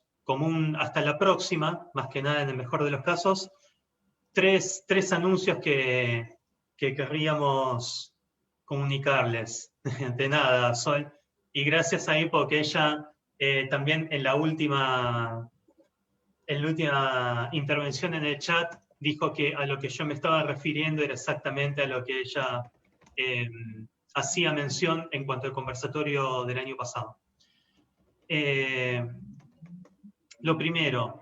hasta la próxima, más que nada en el mejor de los casos, tres anuncios que querríamos comunicarles. De nada, Sol. Y gracias ahí porque ella también en la última intervención en el chat dijo que a lo que yo me estaba refiriendo era exactamente a lo que ella hacía mención en cuanto al conversatorio del año pasado. Lo primero,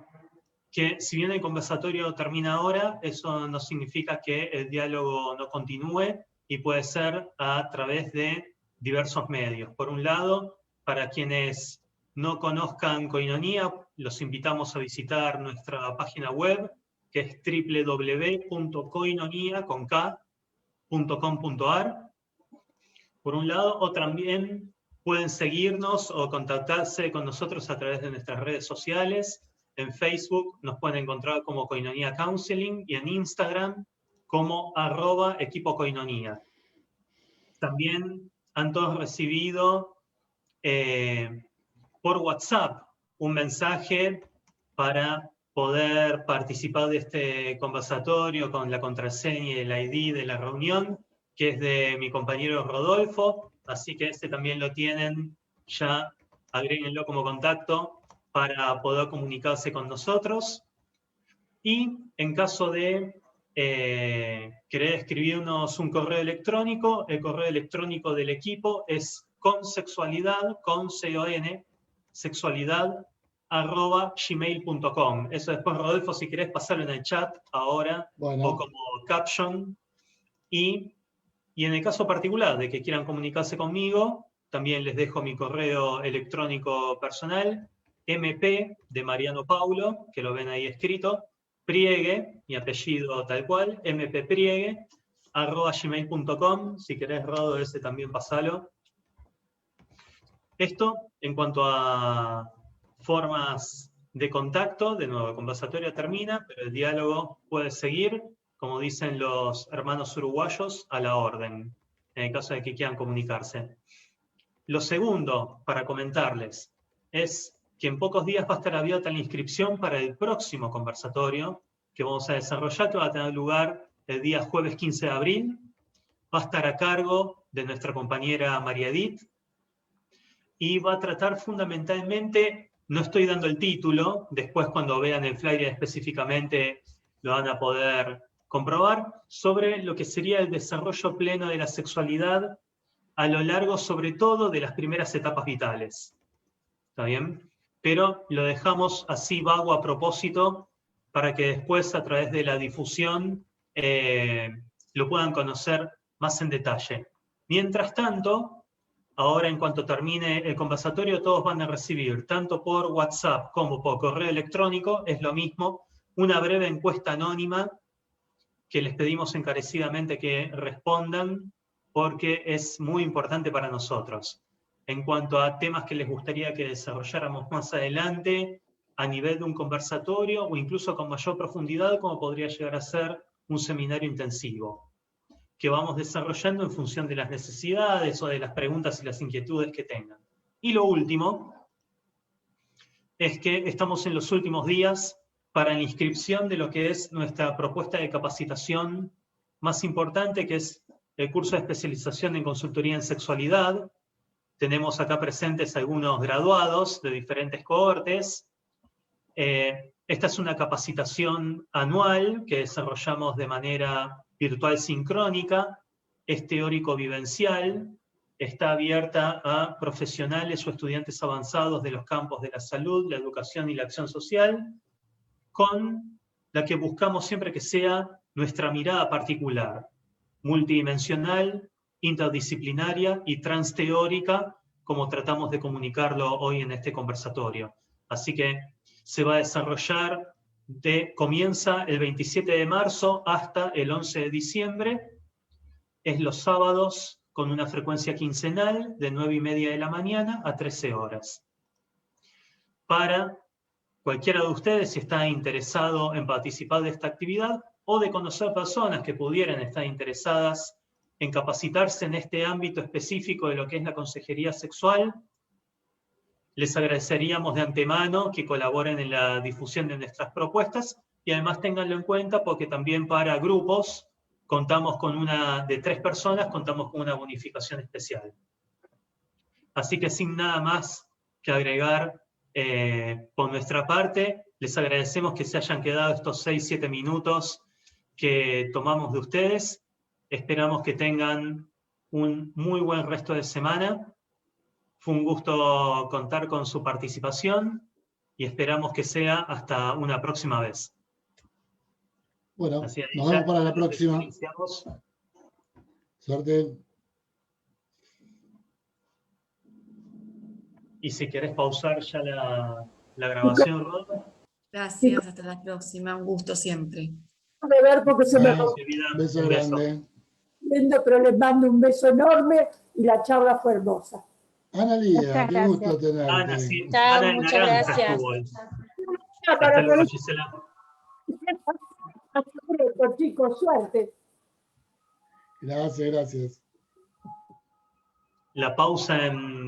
que si bien el conversatorio termina ahora, eso no significa que el diálogo no continúe y puede ser a través de diversos medios. Por un lado, para quienes no conozcan Koinonia, los invitamos a visitar nuestra página web, que es www.koinonia.com.ar. Por un lado, o también pueden seguirnos o contactarse con nosotros a través de nuestras redes sociales. En Facebook nos pueden encontrar como Koinonia Counseling y en Instagram como @equipokoinonia. También han todos recibido por WhatsApp un mensaje para poder participar de este conversatorio con la contraseña y el ID de la reunión, que es de mi compañero Rodolfo, así que este también lo tienen, ya agréguenlo como contacto para poder comunicarse con nosotros. Y en caso de querer escribirnos un correo electrónico, el correo electrónico del equipo es consexualidad, sexualidad@gmail.com. Eso después, Rodolfo, si querés pasarlo en el chat ahora, o como caption. Y en el caso particular de que quieran comunicarse conmigo, también les dejo mi correo electrónico personal, mp de Mariano Paulo, que lo ven ahí escrito, Priegue, mi apellido tal cual, mpriegue@gmail.com. Si querés, Rodo, ese también pasalo. Esto en cuanto a formas de contacto. De nuevo, el conversatorio termina, pero el diálogo puede seguir, como dicen los hermanos uruguayos, a la orden, en el caso de que quieran comunicarse. Lo segundo, para comentarles, es que en pocos días va a estar abierta la inscripción para el próximo conversatorio que vamos a desarrollar, que va a tener lugar el día jueves 15 de abril. Va a estar a cargo de nuestra compañera María Edith. y va a tratar fundamentalmente, no estoy dando el título, después cuando vean el flyer específicamente lo van a poder comprobar, sobre lo que sería el desarrollo pleno de la sexualidad a lo largo, sobre todo, de las primeras etapas vitales. ¿Está bien? Pero lo dejamos así vago a propósito para que después, a través de la difusión, lo puedan conocer más en detalle. Mientras tanto, ahora en cuanto termine el conversatorio, todos van a recibir, tanto por WhatsApp como por correo electrónico, es lo mismo, una breve encuesta anónima que les pedimos encarecidamente que respondan, porque es muy importante para nosotros. En cuanto a temas que les gustaría que desarrolláramos más adelante, a nivel de un conversatorio, o incluso con mayor profundidad, como podría llegar a ser un seminario intensivo, que vamos desarrollando en función de las necesidades o de las preguntas y las inquietudes que tengan. Y lo último es que estamos en los últimos días para la inscripción de lo que es nuestra propuesta de capacitación más importante, que es el curso de especialización en consultoría en sexualidad. Tenemos acá presentes algunos graduados de diferentes cohortes. Esta es una capacitación anual que desarrollamos de manera virtual sincrónica, es teórico-vivencial, está abierta a profesionales o estudiantes avanzados de los campos de la salud, la educación y la acción social, con la que buscamos siempre que sea nuestra mirada particular, multidimensional, interdisciplinaria y transteórica, como tratamos de comunicarlo hoy en este conversatorio. Así que se va a desarrollar, comienza el 27 de marzo hasta el 11 de diciembre, es los sábados con una frecuencia quincenal de 9:30 de la mañana a 13 horas. Para cualquiera de ustedes, si está interesado en participar de esta actividad o de conocer personas que pudieran estar interesadas en capacitarse en este ámbito específico de lo que es la consejería sexual, les agradeceríamos de antemano que colaboren en la difusión de nuestras propuestas y además ténganlo en cuenta porque también para grupos contamos con de 3 personas, contamos con una bonificación especial. Así que sin nada más que agregar por nuestra parte, les agradecemos que se hayan quedado estos 6-7 minutos que tomamos de ustedes. Esperamos que tengan un muy buen resto de semana. Fue un gusto contar con su participación y esperamos que sea hasta una próxima vez. Bueno, nos vemos para la próxima. Suerte. Y si querés pausar ya la grabación, Rod. Gracias, hasta la próxima. Un gusto siempre. De ver porque se me beso grande. Pero les mando un beso enorme y la charla fue hermosa. Ana Lía, qué gusto tenerte. Ana, sí. Chao, Ana muchas Naranja gracias. estuvo. Hasta luego, Gisela. Hasta luego, chicos, suerte. Gracias, gracias. La pausa en